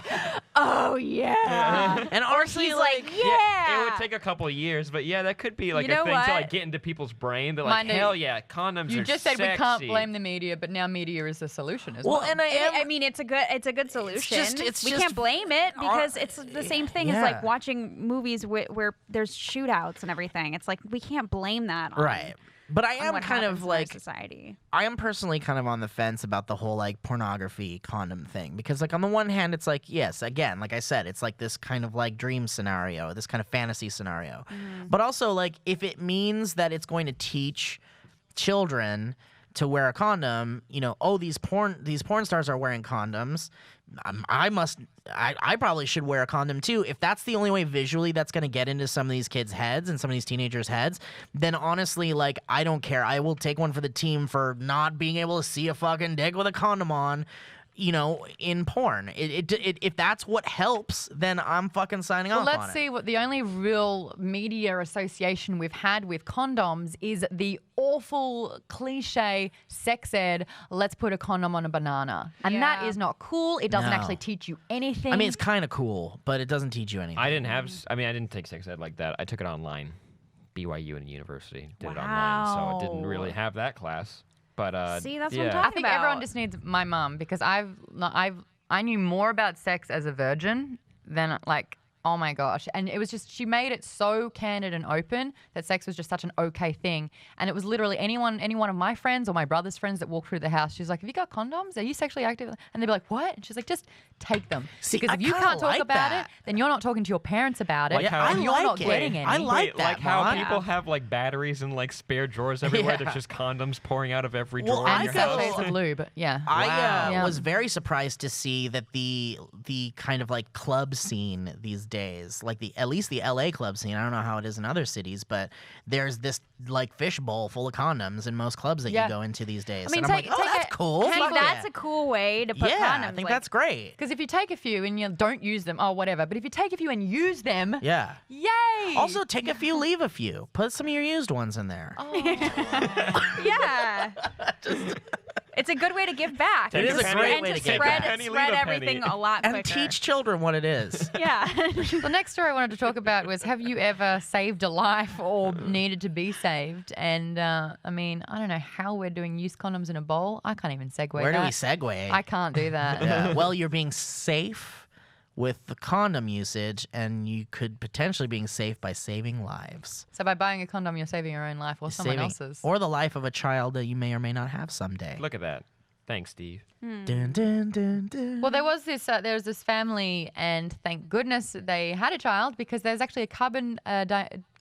oh yeah. And Or honestly, he's like, yeah. It would take a couple of years, but yeah, that could be like You know a thing what? to like get into people's brain. They're like, Mind you, hell yeah, condoms You are just said we can't sexy. blame the media, but now media is the solution as well, well. and I mean, it's a good solution. it's we just- can't blame it because it's the same thing as Yeah. like watching movies where there's shootouts and everything. It's like we can't blame that on, right. But I on am what kind happens of in our like, society. I am personally kind of on the fence about the whole like pornography condom thing because like on the one hand it's like, yes, again, like I said, it's like this kind of like dream scenario, this kind of fantasy scenario. But also like if it means that it's going to teach children to wear a condom, you know, oh, these porn stars are wearing condoms. I probably should wear a condom too. If that's the only way visually that's going to get into some of these kids' heads and some of these teenagers' heads, then honestly, like, I don't care. I will take one for the team for not being able to see a fucking dick with a condom on, you know, in porn. If that's what helps, then I'm fucking signing off on let's it. see what the only real media association we've had with condoms is the awful cliche sex ed, let's put a condom on a banana. And that Yeah. is not cool. It doesn't No. actually teach you anything. I mean, it's kind of cool, but it doesn't teach you anything. I didn't take sex ed like that. I took it online. BYU and university did it online, Wow. so it didn't really have that class. But See, that's what yeah. I'm talking I think about. everyone just needs my mum because I knew more about sex as a virgin than like, oh my gosh. And it was just, she made it so candid and open that sex was just such an okay thing. And it was literally any one of my friends or my brother's friends that walked through the house, she's like, have you got condoms? Are you sexually active? And they'd be like, what? And she's like, just take them. See, because I if you kinda can't talk like about that. it, then you're not talking to your parents about it. Like how- and I you're like not it. getting any. I like Wait, that, like how Mom. people have like batteries and like spare drawers everywhere. Yeah. There's just condoms pouring out of every Well, drawer I in your go- house. Sachets of lube. Yeah. I Wow. was very surprised to see that the kind of like club scene these days, like at least the LA club scene, I don't know how it is in other cities, but there's this like fishbowl full of condoms in most clubs that Yeah. you go into these days. I mean, and I'm take- like, oh, take that's a cool. handful- Fuck That's yeah. a cool way to put Yeah, condoms. I think like, that's great. Because if you take a few and you don't use them, oh, whatever. But if you take a few and use them, Yeah. yay! Also, take a few, leave a few. Put some of your used ones in there. Yeah. It's a good way to give back. It and is to a great and way to to give spread, back. Penny, spread leave a everything penny. a lot quicker. And teach children what it is. Yeah. The next story I wanted to talk about was, have you ever saved a life or needed to be saved? And I mean, I don't know how we're doing used condoms in a bowl. I can't even segue Where do that. we segue? I can't do that. Yeah. Well, you're being safe with the condom usage, and you could potentially being safe by saving lives. So by buying a condom, you're saving your own life or someone else's. Or the life of a child that you may or may not have someday. Look at that. Thanks, Steve. Dun, dun, dun, dun. Well, there was this family, and thank goodness they had a child, because there's actually a carbon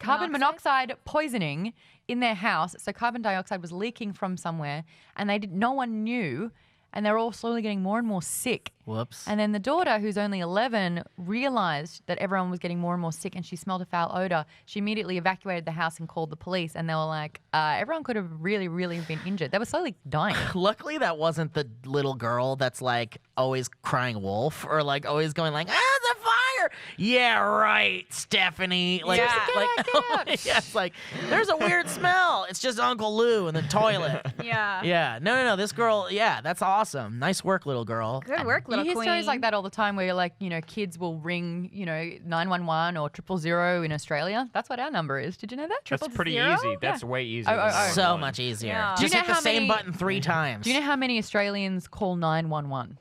monoxide poisoning in their house. So carbon dioxide was leaking from somewhere, and no one knew, and they were all slowly getting more and more sick. Whoops. And then the daughter, who's only 11, realized that everyone was getting more and more sick, and she smelled a foul odor. She immediately evacuated the house and called the police, and they were like, everyone could have really, really been injured. They were slowly dying. Luckily, that wasn't the little girl that's like always crying wolf or like always going like, the fire. Yeah, right, Stephanie. Like, Get out. yeah, it's like, there's a weird smell. It's just Uncle Lou in the toilet. Yeah. Yeah. No. This girl, yeah, that's awesome. Nice work, little girl. Good work, little You hear queen. stories like that all the time where you're like, kids will ring, 911 or 000 in Australia. That's what our number is. Did you know that? That's pretty 000? easy. That's way easier. Oh. than So 911. much easier. Yeah. Do you Just know hit the how same many- button 3 times. Do you know how many Australians call 911?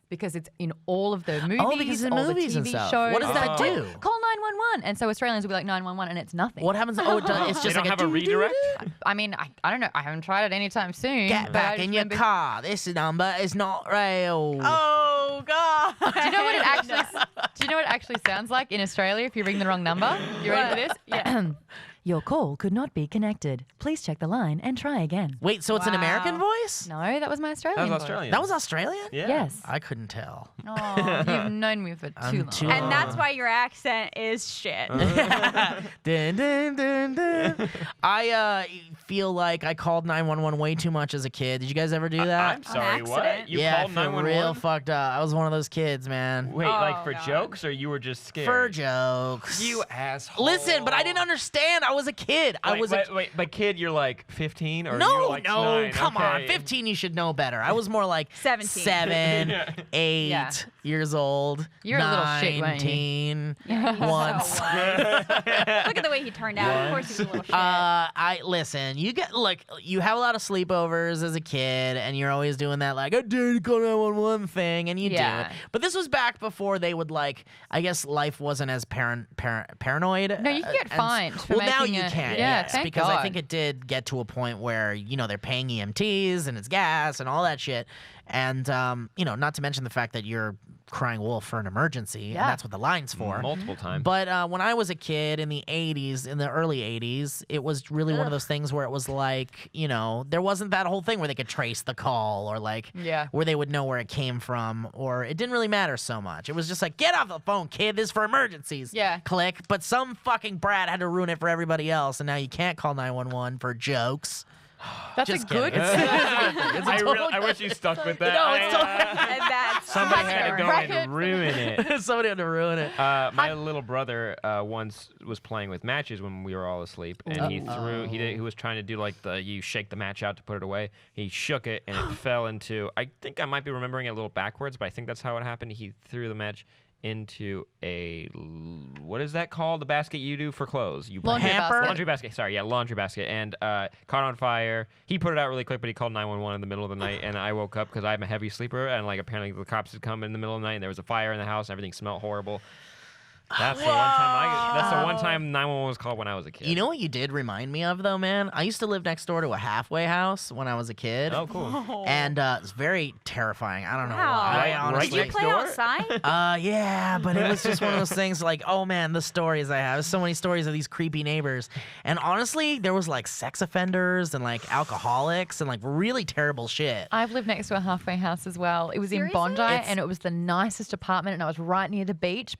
Because it's in all of the movies, because in all movies the and TV stuff. shows. What does that Like, do? Call 911. And so Australians will be like 911 and it's nothing. What happens? Oh, it's They just don't like have a redirect? I mean, I don't know. I haven't tried it anytime soon. Get but I back just in your remember- car. This number is not real. Oh, God. Do you know what it actually? Do you know what it actually sounds like in Australia if you ring the wrong number? You ready for this? Yeah. Your call could not be connected. Please check the line and try again. Wait, so it's an Wow. American voice? No, that was my Australian. That was voice. Australian. That was Australian? Yeah. Yes. I couldn't tell. Oh, you've known me for too I'm long. too And that's why your accent is shit. Dun, dun, dun, dun. I feel like I called 911 way too much as a kid. Did you guys ever do that? I'm sorry, what? accident. You yeah, called I feel 911? real fucked up. I was one of those kids, man. Wait, like Oh, for God. jokes, or you were just scared? For jokes. You asshole. Listen, but I didn't understand. I was a kid. I was wait, but kid, you're like 15 or you're No, like no, 9? come on. Okay. 15, you should know better. I was more like 17. 7, Yeah. 8 Yeah. years old. You're a little shit, weren't you? 19. Yeah, Once. so was. Look at the way he turned out. Of course he's a little shit. I listen. You have a lot of sleepovers as a kid, and you're always doing that like, I did call 911 thing, and you do Yeah. it. But this was back before they would I guess life wasn't as paranoid. No, you can get and- fined for Well, now making you a- can, yeah, yes, thank because I God. think it did get to a point where they're paying EMTs and it's gas and all that shit, and not to mention the fact that you're crying wolf for an emergency, Yeah. and that's what the line's for. Multiple times. But when I was a kid in the 80s, in the early 80s, it was really one of those things where it was like, there wasn't that whole thing where they could trace the call or Yeah. where they would know where it came from, or it didn't really matter so much. It was just like, get off the phone, kid. This is for emergencies. Yeah. Click. But some fucking brat had to ruin it for everybody else, and now you can't call 911 for jokes. That's Just a good. kidding. I wish you stuck with that. No, it's And that's Somebody such had a to go record. and ruin it. Somebody had to ruin it. My little brother once was playing with matches when we were all asleep, and he was trying to do like you shake the match out to put it away. He shook it and it fell into. I think I might be remembering it a little backwards, but I think that's how it happened. He threw the match into what is that called? The basket you do for clothes. You Laundry Hamper? basket. Laundry basket. Sorry, yeah, laundry basket, and caught on fire. He put it out really quick, but he called 911 in the middle of the night, and I woke up because I'm a heavy sleeper, and apparently the cops had come in the middle of the night, and there was a fire in the house, and everything smelled horrible. That's the one time 911 was called when I was a kid. You know what you did remind me of, though, man? I used to live next door to a halfway house when I was a kid. Oh, cool. And it's very terrifying. I don't know Wow. why, Right honestly. Did you next play door? outside? Yeah, but it was just one of those things like, oh man, the stories I have. So many stories of these creepy neighbors. And honestly, there was sex offenders and alcoholics and really terrible shit. I've lived next to a halfway house as well. It was in Seriously? Bondi, It's- and it was the nicest apartment, and I was right near the beach.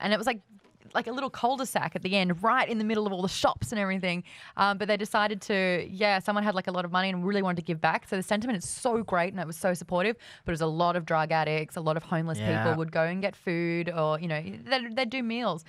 And it was like a little cul-de-sac at the end, right in the middle of all the shops and everything. But they decided someone had a lot of money and really wanted to give back. So the sentiment is so great, and it was so supportive. But it was a lot of drug addicts, a lot of homeless Yeah. people would go and get food, or they'd do meals.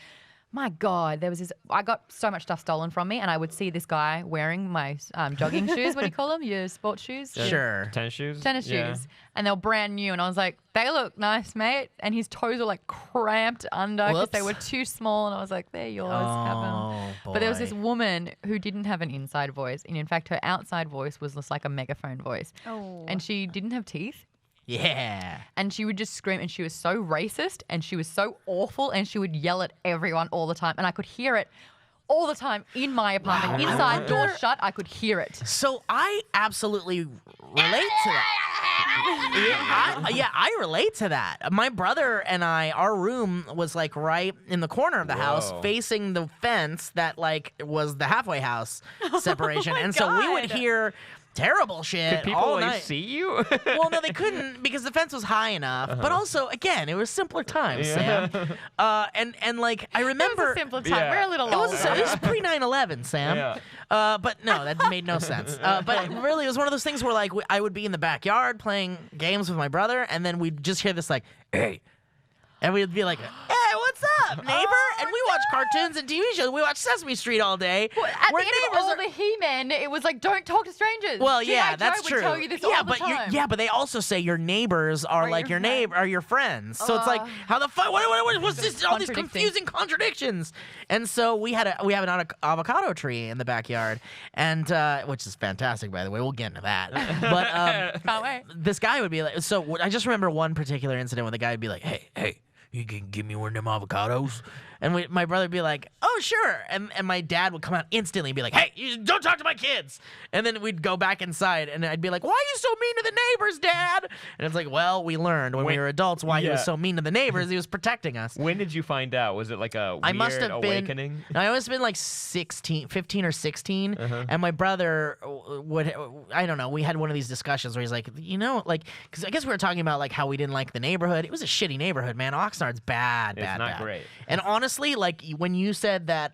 My God, I got so much stuff stolen from me, and I would see this guy wearing my jogging shoes. What do you call them? Your sports shoes? Sure. Tennis shoes? Tennis Yeah. shoes, and they were brand new, and I was like, they look nice, mate. And his toes were cramped under because they were Whoops. too small, and I was like, they're yours, have them. Oh, But there was boy. this woman who didn't have an inside voice, and in fact her outside voice was just like a megaphone voice, Oh. and she didn't have teeth. Yeah. And she would just scream, and she was so racist, and she was so awful, and she would yell at everyone all the time, and I could hear it all the time in my apartment. Wow. Inside, door shut, I could hear it. So I absolutely relate to that. I relate to that. My brother and I, our room was like right in the corner of the house, facing the fence that like was the halfway house separation, and so we would hear terrible shit Could people all like, night. see you? Well, no, they couldn't because the fence was high enough. But also, again, it was simpler times, Sam. And like I It remember. was a simpler time. Yeah. We're a little It older. was pre 9/11, Sam. Yeah. But no, that made no sense. But really, it was one of those things where like I would be in the backyard playing games with my brother, and then we'd just hear this like, "Hey," and we'd be like, "Hey, what's up, neighbor?" And we watch cartoons and TV shows. We watch Sesame Street all day. Well, at We're the end of neighbors all are- the He-Men, it was like, don't talk to strangers. Well, G.I. yeah, Joe that's would true. tell you this yeah, all the but time. but they also say your neighbors are like your neighbor, are your friends. So it's like, how the fuck? What's this? All these Contradicting. confusing contradictions. And so we have an avocado tree in the backyard, and which is fantastic, by the way. We'll get into that. But Can't wait. this guy would be like, so I just remember one particular incident where the guy would be like, hey, you can give me one of them avocados? And my brother would be like, oh, sure. And my dad would come out instantly and be like, hey, you don't talk to my kids. And then we'd go back inside, and I'd be like, why are you so mean to the neighbors, Dad? And it's like, well, we learned when we were adults why he was so mean to the neighbors. He was protecting us. When did you find out? Was it like a weird I must have awakening? I must have been like 15 or 16, and my brother would, I don't know, we had one of these discussions where he's like, like, because I guess we were talking about like how we didn't like the neighborhood. It was a shitty neighborhood, man. Oxnard's bad, It's bad, not bad. great. And honestly, like when you said that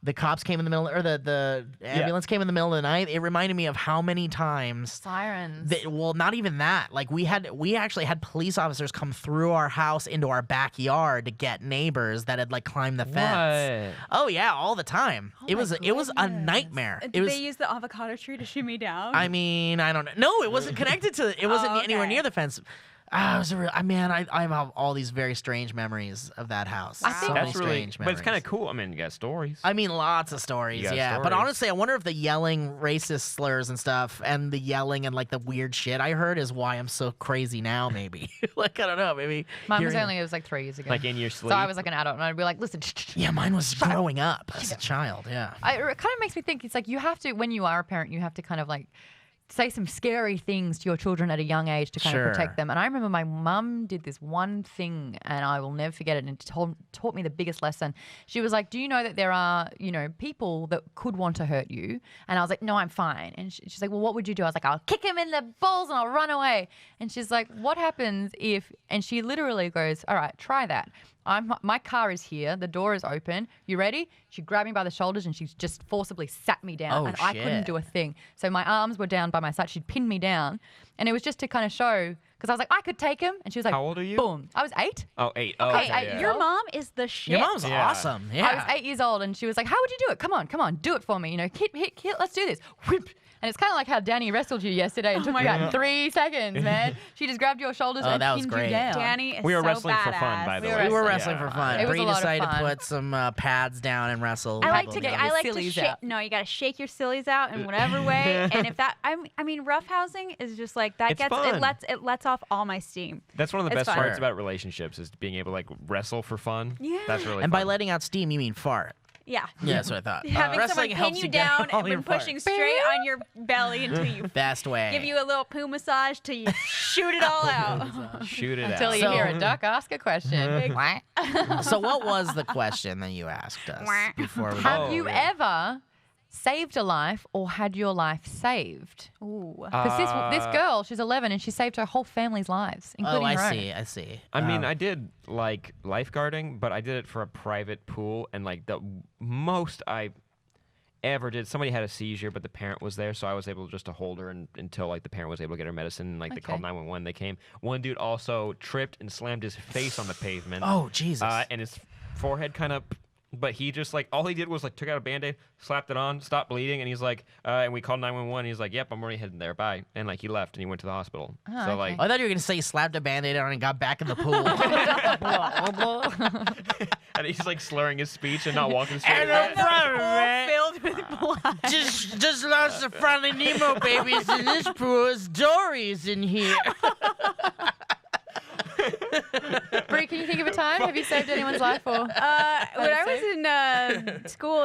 the cops came in the middle, or the ambulance came in the middle of the night, it reminded me of how many times Sirens. well, not even that. Like we actually had police officers come through our house into our backyard to get neighbors that had like climbed the fence. What? Oh yeah, all the time. Oh it my was a goodness. nightmare. Did It was. they use the avocado tree to shimmy down? I mean, I don't know. No, it wasn't connected to. It wasn't anywhere okay. near the fence. It was a real. I have all these very strange memories of that house. I think so many That's really, strange but memories. it's kind of cool. I mean, you got stories. I mean, lots of stories, You got yeah. But stories. honestly, I wonder if the yelling racist slurs and stuff and the yelling and like the weird shit I heard is why I'm so crazy now, maybe. Like, I don't know, maybe. Mine was hearing- it was like 3 years ago. Like in your sleep. So I was like an adult, and I'd be like, listen. Yeah, mine was growing up as a child, yeah. It kind of makes me think it's like you have to, when you are a parent, you have to kind of like say some scary things to your children at a young age to kind of protect them. And I remember my mum did this one thing, and I will never forget it, and it taught me the biggest lesson. She was like, do you know that there are, people that could want to hurt you? And I was like, no, I'm fine. And she's like, well, what would you do? I was like, I'll kick him in the balls and I'll run away. And she's like, what happens if, and she literally goes, all right, try that. My car is here. The door is open. You ready? She grabbed me by the shoulders and she just forcibly sat me down. Oh, and I couldn't shit. do a thing. So my arms were down by my side. She'd pinned me down. And it was just to kind of show, because I was like, I could take him. And she was like, How old are you? Boom. I was 8. Oh, 8. Oh, Okay, okay, yeah. Your mom is the shit. Your mom's Yeah. awesome, yeah. I was 8 years old, and she was like, how would you do it? Come on, do it for me. Hit, let's do this. Whip. And it's kind of like how Danny wrestled you yesterday. It took you about 3 seconds, man. She just grabbed your shoulders and that was pinned great. you down. Danny is We were so wrestling for fun, badass. by the We way. We were Yeah. wrestling for fun. It was Bree a lot of decided to fun. put some pads down and wrestle. I like people to together. I like to sillies shake. out. No, you got to shake your sillies out in whatever way. And if that, I mean, roughhousing is just like that. It's fun. It lets off all my steam. That's one of the It's best fun. parts about relationships is being able to like wrestle for fun. Yeah. That's really And fun. by letting out steam, you mean fart. Yeah. Yeah, that's what I thought. Having Wrestling someone pin helps you you get down all and your when pushing farts. straight on your belly until you Best way. give you a little poo massage till you shoot it all out. Shoot it Until out. you hear a duck ask a question. So what was the question that you asked us before we Have Oh, you yeah. ever saved a life or had your life saved? Ooh. Because this girl, she's 11, and she saved her whole family's lives, including Oh, her own. I see. I mean, I did like lifeguarding, but I did it for a private pool, and like the most I ever did, somebody had a seizure, but the parent was there, so I was able just to hold her until like the parent was able to get her medicine. And, like they called 911, they came. One dude also tripped and slammed his face on the pavement. Oh, Jesus. And his forehead kind of. But he just like all he did was like took out a Band-Aid, slapped it on, stopped bleeding, and he's like, and we called 911. He's like, yep, I'm already heading there, bye. And like he left and he went to the hospital. Oh, so okay. like, I thought you were going to say he slapped a Band-Aid on and got back in the pool. and he's like slurring his speech and not walking straight. Filled with blood. just lost the friendly Nemo babies in this pool. It's Dory's in here. Brie, can you think of a time? Have you saved anyone's life? Or When I was in school,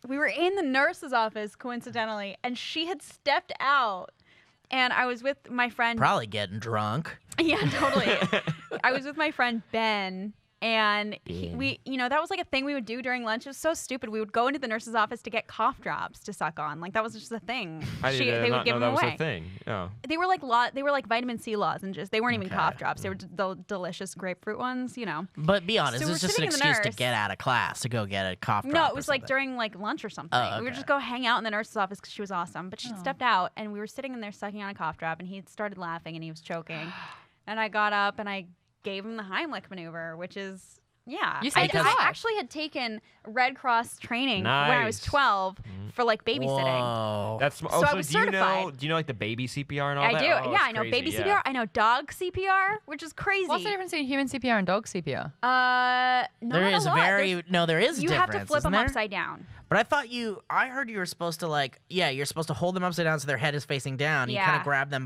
we were in the nurse's office coincidentally, and she had stepped out, and I was with my friend. Probably getting drunk. Yeah, totally. I was with my friend Ben. And we, that was like a thing we would do during lunch. It was so stupid. We would go into the nurse's office to get cough drops to suck on. Like that was just a thing. They would give them away. Was a thing. Oh. They were like vitamin C lozenges. They weren't even cough drops. They were the delicious grapefruit ones, But be honest, So it's just an excuse to get out of class to go get a cough drop. No, it was like during like lunch or something. Oh, okay. We would just go hang out in the nurse's office because she was awesome. But she stepped out, and we were sitting in there sucking on a cough drop, and he started laughing and he was choking. And I got up and I gave him the Heimlich maneuver, which is. Yeah, You I saved his life. actually had taken Red Cross training when I was 12 for like babysitting. Whoa. That's So I was certified. Do you know like the baby CPR and all I that? do. Oh, Yeah, I know crazy, baby yeah. CPR. I know dog CPR, which is crazy. what's the difference between human CPR and dog CPR? Not There is a lot. there is a You difference, have to flip isn't them there? upside down. But I heard you were supposed to you're supposed to hold them upside down so their head is facing down. You kind Yeah. of grab them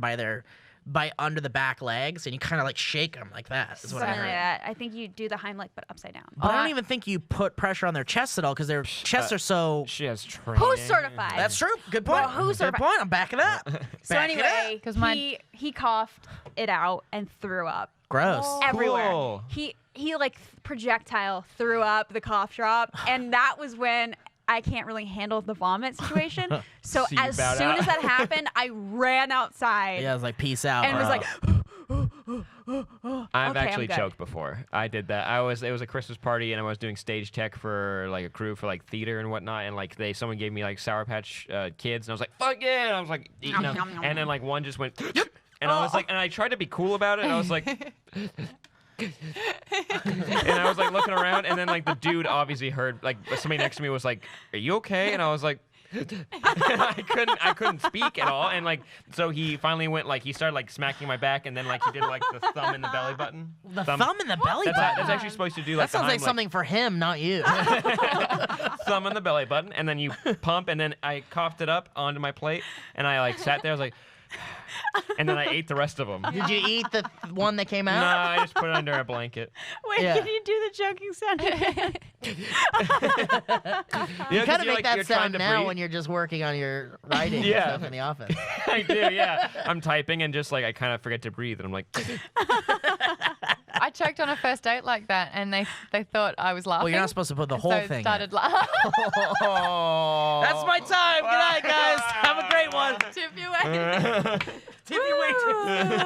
by under the back legs and you kind of like shake them like that. Is what I Something heard. like that. I think you do the Heimlich, but upside down. But I don't even think you put pressure on their chests at all because their chests are so. She has training. Who's certified? That's true. Good point. Well, who's Good certified? point. I'm backing up. So Back it up. anyway, 'Cause he coughed it out and threw up. Gross. Everywhere. Cool. He like projectile threw up the cough drop, and that was when I can't really handle the vomit situation. So So you as bowed soon out. as that happened, I ran outside Yeah, I was like, peace out. and was bro. like, I've Okay, I'm actually good. choked before. I did that. It was a Christmas party and I was doing stage tech for like a crew for like theater and whatnot. And like someone gave me like Sour Patch Kids and I was like, fuck yeah! And I was like, eating them. Yum, yum, And then like one just went, and I was like, and I tried to be cool about it. And I was like. And I was like looking around, and then like the dude obviously heard, like somebody next to me was like, "Are you okay?" And I was like, I couldn't speak at all, and like so he finally went like he started like smacking my back, and then like he did like the thumb in the belly button. the thumb in the belly button. That's actually supposed to do like That sounds the like Heimlich. something for him, not you. Thumb in the belly button, and then you pump, and then I coughed it up onto my plate, and I like sat there, I was like. And then I ate the rest of them. Did you eat the one that came No, out? I just put it under a blanket. "Wait, Yeah. can you do the choking sound?" You kind of make that you're trying sound to now breathe. when you're just working on your writing Yeah. and stuff in the office. I do, yeah. I'm typing and just like I kind of forget to breathe, and I'm like, I choked on a first date like that, and they thought I was laughing. Well, you're not supposed to put the whole so thing. started laughing. Oh. That's my time. Good night, guys. Have a great one. Tip you waiting. Tip you waiting.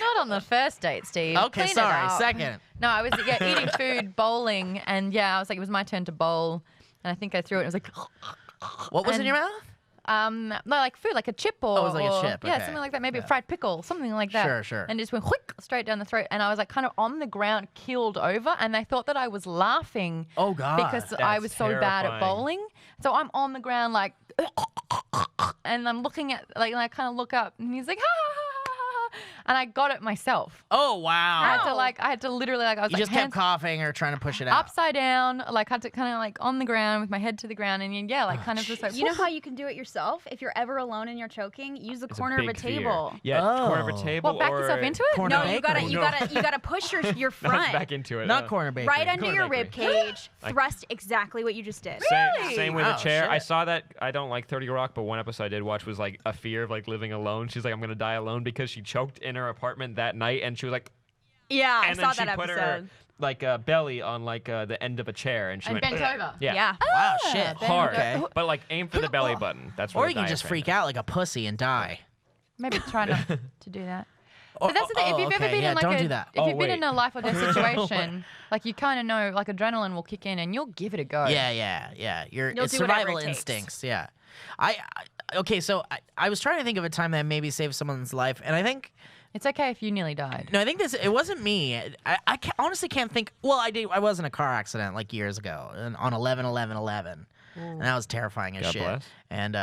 Not on the first date, Steve. Okay, Clean it sorry. up. Second. No, I was eating food, bowling, and I was like, it was my turn to bowl, and I think I threw it. And it was like, What was in And- your mouth? no, like food, like a chip or. Oh, it was like a chip, Yeah, okay. something like that. Maybe Yeah. a fried pickle, something like that. Sure, sure. And just went whick straight down the throat, and I was like kind of on the ground, keeled over, and they thought that I was laughing. Oh, God. Because I That's was so bad at terrifying. bowling. So I'm on the ground like, and I'm looking at and I kind of look up, and he's like, ha ha ha ha ha, and I got it myself. Oh, wow. I had to literally I was You like just kept hands coughing or trying to push it out. upside down, like had to kind of like on the ground with my head to the ground, and kind of just like You know how you can do it yourself? If you're ever alone and you're choking, use the it's corner of a big fear. table. Yeah, corner of Oh. a table. what, back or yourself into it? Corner No, you gotta, bakery. you gotta push your front back into it. Not corner bakery. right under Corner your bakery. rib cage. Thrust exactly what you just did. Same with Wow, a chair. I shit. saw that. I don't like 30 Rock, but one episode I did watch was like a fear of like living alone. She's like, I'm gonna die alone because she choked in her apartment that night, and she was like, Yeah, I and saw then she that put her episode. like belly on like the end of a chair, and she and went bent over. Yeah. Yeah. Wow, shit. bent Hard, Okay. but like aim for the belly button. That's Or where you the can just diaphragm freak is. out like a pussy and die. Maybe try not to do that. Oh, But that's the thing. If you've ever okay, been yeah, in like don't do that. if Oh, you've been wait. in a life or death situation, like you kind of know, like adrenaline will kick in, and you'll give it a go. Yeah. You'll It's do whatever survival it takes. instincts. Yeah. Okay, so I was trying to think of a time that maybe saved someone's life, and I think It's okay if you nearly died. no, I think it wasn't me. I honestly can't think. Well, I was in a car accident like years ago on 11/11/11, and that was terrifying as God shit. bless. And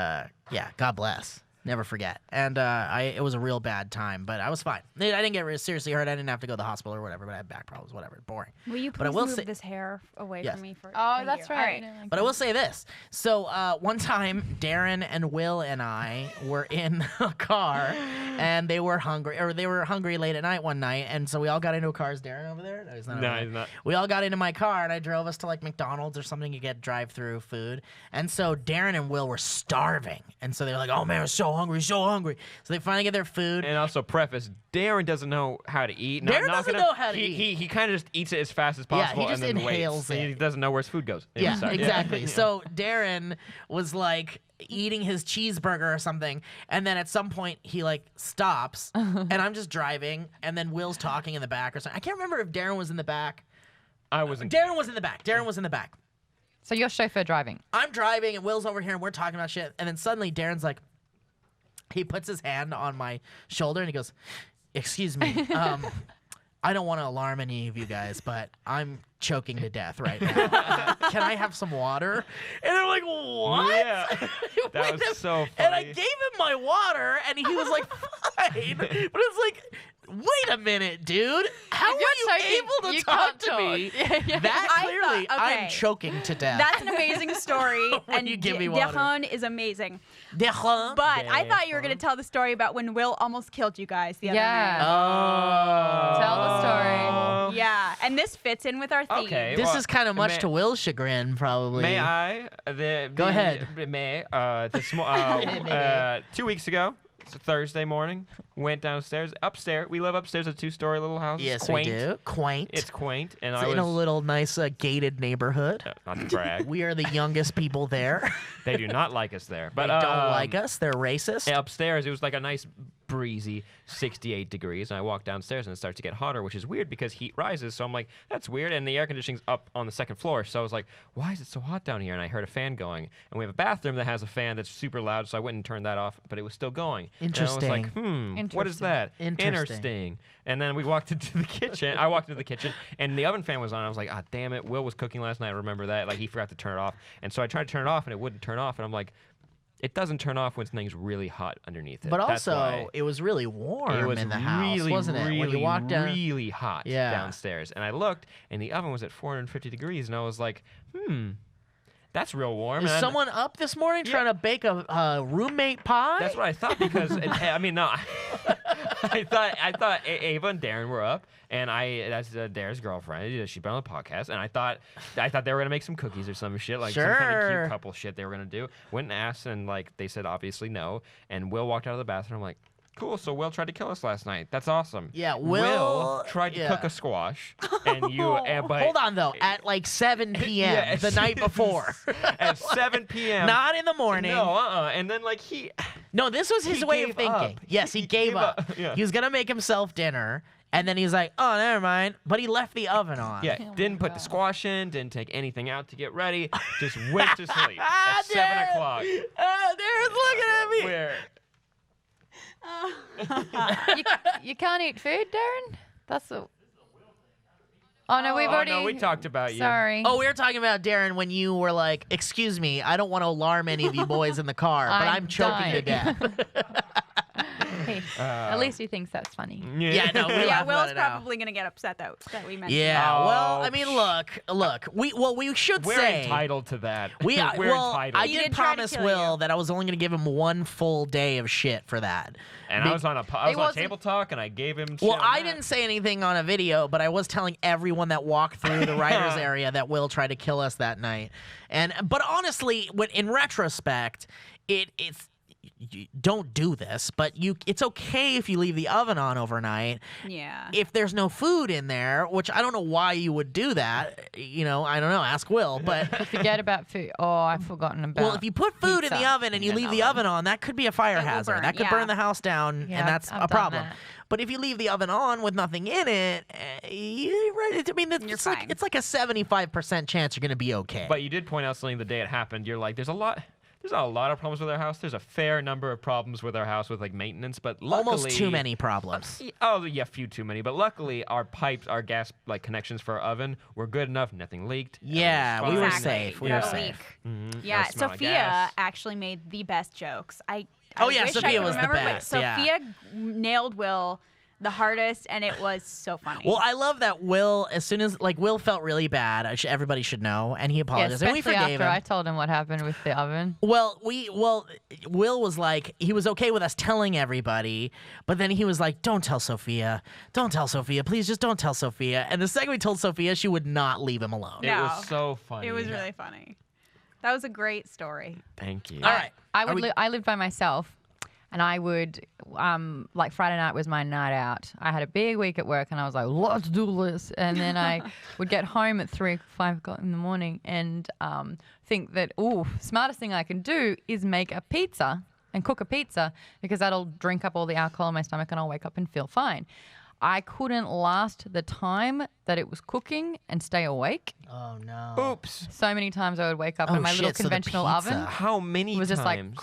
yeah, God bless. Never forget. And it was a real bad time, but I was fine. I didn't get seriously hurt. I didn't have to go to the hospital or whatever, but I had back problems, whatever. Boring. Will you But I please will move say- this hair away Yes. from me? Oh, Thank that's you. right. All But I will say this. So one time, Darren and Will and I were in a car, and they were hungry late at night one night, and so we all got into a car. Is Darren over there? No, he's not. over No, there. he's not. We all got into my car, and I drove us to like McDonald's or something to get drive-through food. And so Darren and Will were starving, and so they were like, "Oh man, we're so hungry, so hungry." So they finally get their food. And also preface, Darren doesn't know how to eat. Darren doesn't know how to eat. He kind of just eats it as fast as Yeah, possible he just and then inhales waits. it. He doesn't know where his food goes. Yeah, Sorry. exactly. So Darren was like eating his cheeseburger or something, and then at some point he like stops, and I'm just driving, and then Will's talking in the back or something. I can't remember if Darren was in the back. I wasn't. Darren was in the back. Darren was in the back. So you're chauffeur driving. I'm driving, and Will's over here, and we're talking about shit, and then suddenly Darren's like, he puts his hand on my shoulder, and he goes, "Excuse me, I don't want to alarm any of you guys, but I'm choking to death right now. Can I have some water?" And I'm like, "What?" Yeah. That Wait was a- so And I funny. gave him my water, and he was like, "Fine." But it's like, wait a minute, dude. How are you're you choking, able to you talk can't to talk. me? Yeah, yeah. That I clearly, thought- okay. I'm choking to death. That's an amazing story, When and you give me water. Dejan is amazing. Darren. But I thought you were going to tell the story about when Will almost killed you guys the other Yeah. Oh. Tell the story. night. Yeah, and this fits in with our theme. Okay. This Well, is kind of much may- to Will's chagrin, probably. May I? Go ahead. 2 weeks ago, it's a Thursday morning, went downstairs. We live upstairs, a 2-story little house. Yes, It's quaint. we do. Quaint. It's quaint, and It's I was in a little nice gated neighborhood. not to brag. We are the youngest people there. They do not like us there, but They don't like us. They're racist. Upstairs, it was like a nice breezy 68 degrees, and I walked downstairs and it starts to get hotter, which is weird because heat rises. So I'm like, that's weird, and the air conditioning's up on the second floor. So I was like, why is it so hot down here? And I heard a fan going, and we have a bathroom that has a fan that's super loud, so I went and turned that off, but it was still going. Interesting. And I was like, what is that? Interesting. And then we walked into the kitchen. I walked into the kitchen, and the oven fan was on. I was like, ah, damn it. Will was cooking last night. I remember that. Like, he forgot to turn it off. And so I tried to turn it off, and it wouldn't turn off. And I'm like, it doesn't turn off when something's really hot underneath it. But That's why. also, it was really warm It was in the house, really, wasn't it? really, When you walked down. really hot Yeah. downstairs. And I looked, and the oven was at 450 degrees, and I was like, that's real warm. Is And someone up this morning trying to bake a roommate pie? That's what I thought because I mean no, I thought Ava and Darren were up, and that's Darren's girlfriend. She's been on the podcast, and I thought they were gonna make some cookies or some shit, like some kind of Sure. cute couple shit they were gonna do. Went and asked, and like they said obviously no. And Will walked out of the bathroom. I'm like, cool. So Will tried to kill us last night. That's awesome. Yeah, Will tried to yeah. cook a squash, and but Hold on, though. At like 7 p.m. Yeah, the night before. at 7 p.m. Not in the morning. No, and then like No, this was his He way of gave thinking. up. Yes, he gave up. Yeah. He was going to make himself dinner, and then he's like, oh, never mind. But he left the oven on. Yeah, Oh didn't my put the God. squash in, didn't take anything out to get ready, just went to sleep Ah, at 7 Darren! o'clock. Darren's looking at me. Where You can't eat food, Darren? That's a... Oh, no, we've already... no, we talked about you. Sorry. Oh, we were talking about Darren when you were like, excuse me, I don't want to alarm any of you boys in the car, but I'm choking to dying. death. Hey, at least he thinks that's funny. Yeah, no, we Yeah, laugh about Will's it now. probably going to get upset that we mentioned. Yeah, Oh, well, I mean, look. We should We're say entitled to that. we're entitled. I He did did try to promise kill Will you. that I was only going to give him one full day of shit for that. and I was on on wasn't- Table Talk, and I gave him shit Well, on I that. didn't say anything on a video, but I was telling everyone that walked through the writers area that Will tried to kill us that night. But honestly, in retrospect, it's you don't do this, but it's okay if you leave the oven on overnight. Yeah. If there's no food in there, which I don't know why you would do that, I don't know, ask Will, but Forget about food. Oh, I've forgotten about... well, if you put food in the pizza oven and you in leave an the oven on, that could be a fire It will hazard. burn, That could yeah. burn the house down, Yeah, and that's I've a done problem. that. But if you leave the oven on with nothing in it, I mean, You're fine. it's like a 75% chance you're going to be okay. But you did point out something the day it happened. You're like, there's not a lot of problems with our house. There's a fair number of problems with our house with like maintenance, but luckily, almost too many problems. Oh yeah, a few too many. But luckily, our pipes, our gas like connections for our oven were good enough. Nothing leaked. Yeah, we were Exactly. safe. We Got were a safe. leak. Mhm. Yeah, No smell of Sophia gas. actually made the best jokes. I Oh, yeah, wish I Sophia could was the remember, but best, yeah. Sophia nailed Will the hardest, and it was so funny. Well, I love that Will, as soon as, Will felt really bad, everybody should know, and he Yeah, apologized, and we especially forgave after him. I told him what happened with the oven. Will was like, he was okay with us telling everybody, but then he was like, don't tell Sophia, please just don't tell Sophia. And the second we told Sophia, she would not leave him alone. It No. was so funny. it was really funny. That was a great story. Thank you. All right. I lived by myself, and I would Friday night was my night out. I had a big week at work, and I was like, let's do this. And then I would get home at 5 o'clock in the morning and think that, smartest thing I can do is make a pizza and cook a pizza, because that'll drink up all the alcohol in my stomach and I'll wake up and feel fine. I couldn't last the time that it was cooking and stay awake. Oh, no. Oops. So many times I would wake up Oh, in my little shit, so the conventional pizza. oven. How many It was just like, times?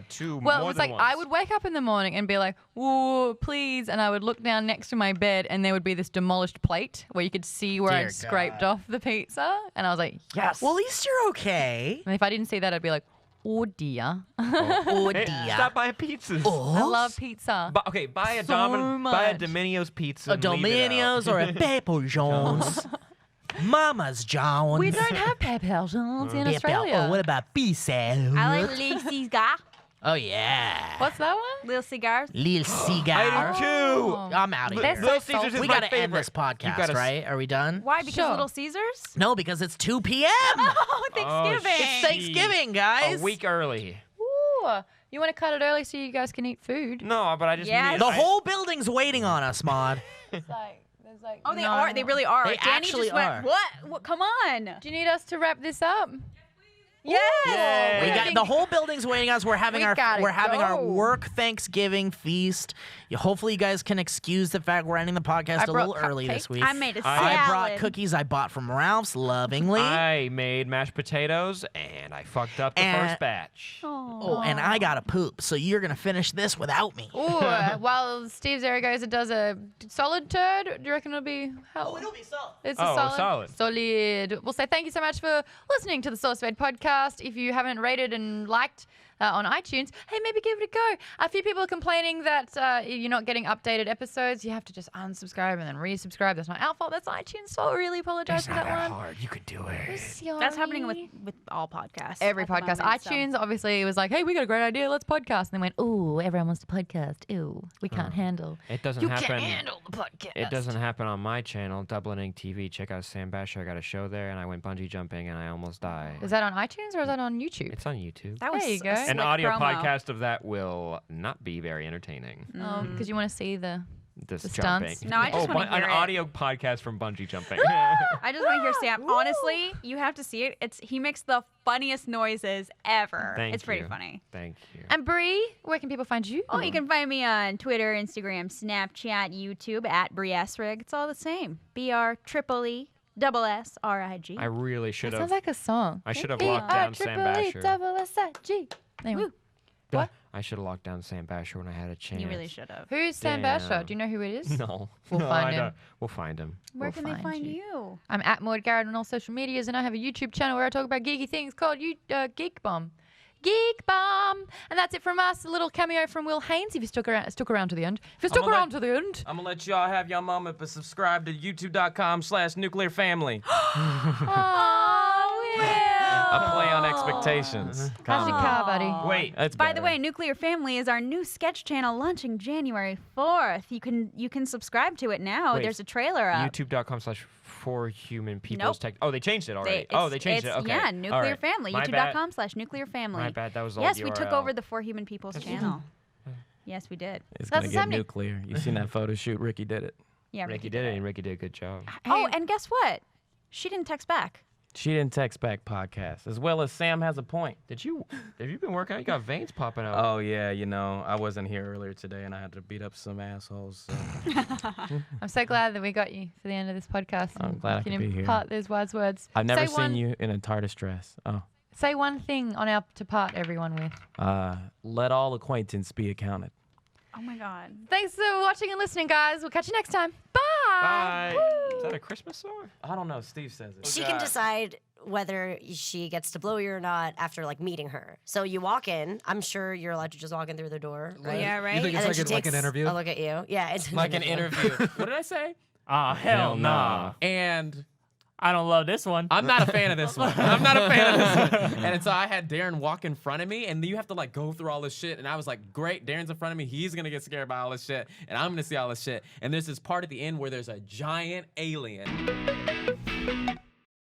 Two Well, it more was than like once. I would wake up in the morning and be like, "Ooh, please," and I would look down next to my bed, and there would be this demolished plate where you could see where Dear I'd scraped God. off the pizza, and I was like, "Yes." Well, at least you're okay. And if I didn't see that, I'd be like, "Oh dear, Oh, Hey, dear. stop buying pizzas. I love pizza." Buy a So buy a much. Domino's pizza. A and leave it out. Domino's or a Pepper Jones. Mama's Jones. We don't have pepperons in Pepper- Australia. Oh, what about pizza? I like Little Cigar. Oh, yeah. What's that one? Little Cigars. Little cigar. I do too. I'm out of Li- here. That's Little so Caesars is We my got to end favorite. this You podcast, gotta right? Are we done? Why? Because Sure. Little Caesars? No, because it's 2 p.m. Oh, Thanksgiving. It's Thanksgiving, guys. A week early. Ooh, you want to cut it early so you guys can eat food? No, but I just Yes. need The I- whole building's waiting on us, Maud. There's like, Oh, they no. are. They really are. They Danny actually just went, are. What? Come on. Do you need us to wrap this up? Yes. Yay. We got the whole building's waiting us. We're having We our gotta our go. work Thanksgiving feast. Hopefully, you guys can excuse the fact we're ending the podcast a brought little early this cupcakes. week. I made a I salad. I brought cookies I bought from Ralph's lovingly. I made mashed potatoes and I fucked up the And- first batch. Oh, and I got a poop, so you're gonna finish this without me. Ooh, while Steve Zaragoza does a solid turd, do you reckon it'll be how? be solid. It's Oh, a solid. Solid. We'll say thank you so much for listening to the SourceFed podcast. If you haven't rated and liked on iTunes, hey, maybe give it a go. A few people are complaining that you're not getting updated episodes. You have to just unsubscribe and then resubscribe. That's not our fault. That's iTunes' fault. We really apologize It's for not that that one. hard. You could do it. That's happening Sorry. with all podcasts. Every at the podcast. moment, so. iTunes obviously was like, hey, we got a great idea. Let's podcast. And they went, ooh, everyone wants to podcast. Ew, we can't handle. It doesn't You happen. can't handle the podcast. It doesn't happen on my channel, Dublining TV. Check out Sam Basher. I got a show there, and I went bungee jumping, and I almost died. Is that on iTunes or is that on YouTube? It's on YouTube. That was There you a go. slick An audio promo. podcast of that will not be very entertaining. Because you want to see the. This The jumping. stunts. No, I just wanna an hear it. audio podcast from bungee jumping. I just want to hear Sam. Honestly, you have to see it. He makes the funniest noises ever. Thank it's pretty you. funny. Thank you. And Bree, where can people find you? Oh, you can find me on Twitter, Instagram, Snapchat, YouTube at Briesrig. It's all the same. BREESSRIG. I really should That have. sounds like a song. I should have locked down Sam Basher. B-R-E-E-S-S-I-G. Anyway. Woo. What? I should have locked down Sam Basher when I had a chance. You really should have. Who's Sam Damn. Basher? Do you know who it is? No. We'll No, find I him. don't. We'll find him. Where We'll can they find find you. you? I'm at Maud Garrett on all social medias, and I have a YouTube channel where I talk about geeky things called Geek Bomb. Geek Bomb! And that's it from us. A little cameo from Will Haynes, if you stuck around to the end. If you stuck gonna around to the end. I'm gonna let y'all have your moment, but subscribe to youtube.com/nuclearfamily. Oh, Will! A play on expectations. How's your car, buddy? Wait. That's By the better. way, Nuclear Family is our new sketch channel launching January 4th. You can subscribe to it now. Wait, There's a trailer up. YouTube.com/forhumanpeoplesTech. Nope. Oh, they changed it already. They Changed it. Okay. Yeah, All Nuclear right. Family. My bad. YouTube.com/Nuclear Family. My bad. That was the Yes, old we took URL. over the For Human People's channel. Yes, we did. It's That's gonna what's get happening. nuclear. You seen that photo shoot? Ricky did it. Yeah, Ricky did it, and Ricky did a good job. Oh, and guess what? She didn't text back. She didn't text back podcast, as well as Sam has a point. Have you been working out? You got veins popping out. Oh yeah, you know, I wasn't here earlier today, and I had to beat up some assholes. So. I'm so glad that we got you for the end of this podcast. I'm and glad I you could can be here. impart those wise words. I've never Say seen one- you in entire distress. Oh, Say one thing on our to part everyone with. let all acquaintance be accounted. Oh my God. Thanks for watching and listening, guys. We'll catch you next time. Bye. Bye. Is that a Christmas song? I don't know. Steve says it. She can decide whether she gets to blow you or not after like meeting her. So you walk in. I'm sure you're allowed to just walk in through the door, right? Yeah, right. You think And then it's she like an takes interview? a look at you. Yeah, it's Like an interview. What did I say? Hell nah. And I don't love this one. I'm not a fan of this one. I'm not a fan of this one. And so I had Darren walk in front of me, and you have to like go through all this shit. And I was like, great, Darren's in front of me. He's gonna get scared by all this shit, and I'm gonna see all this shit. And there's this part at the end where there's a giant alien.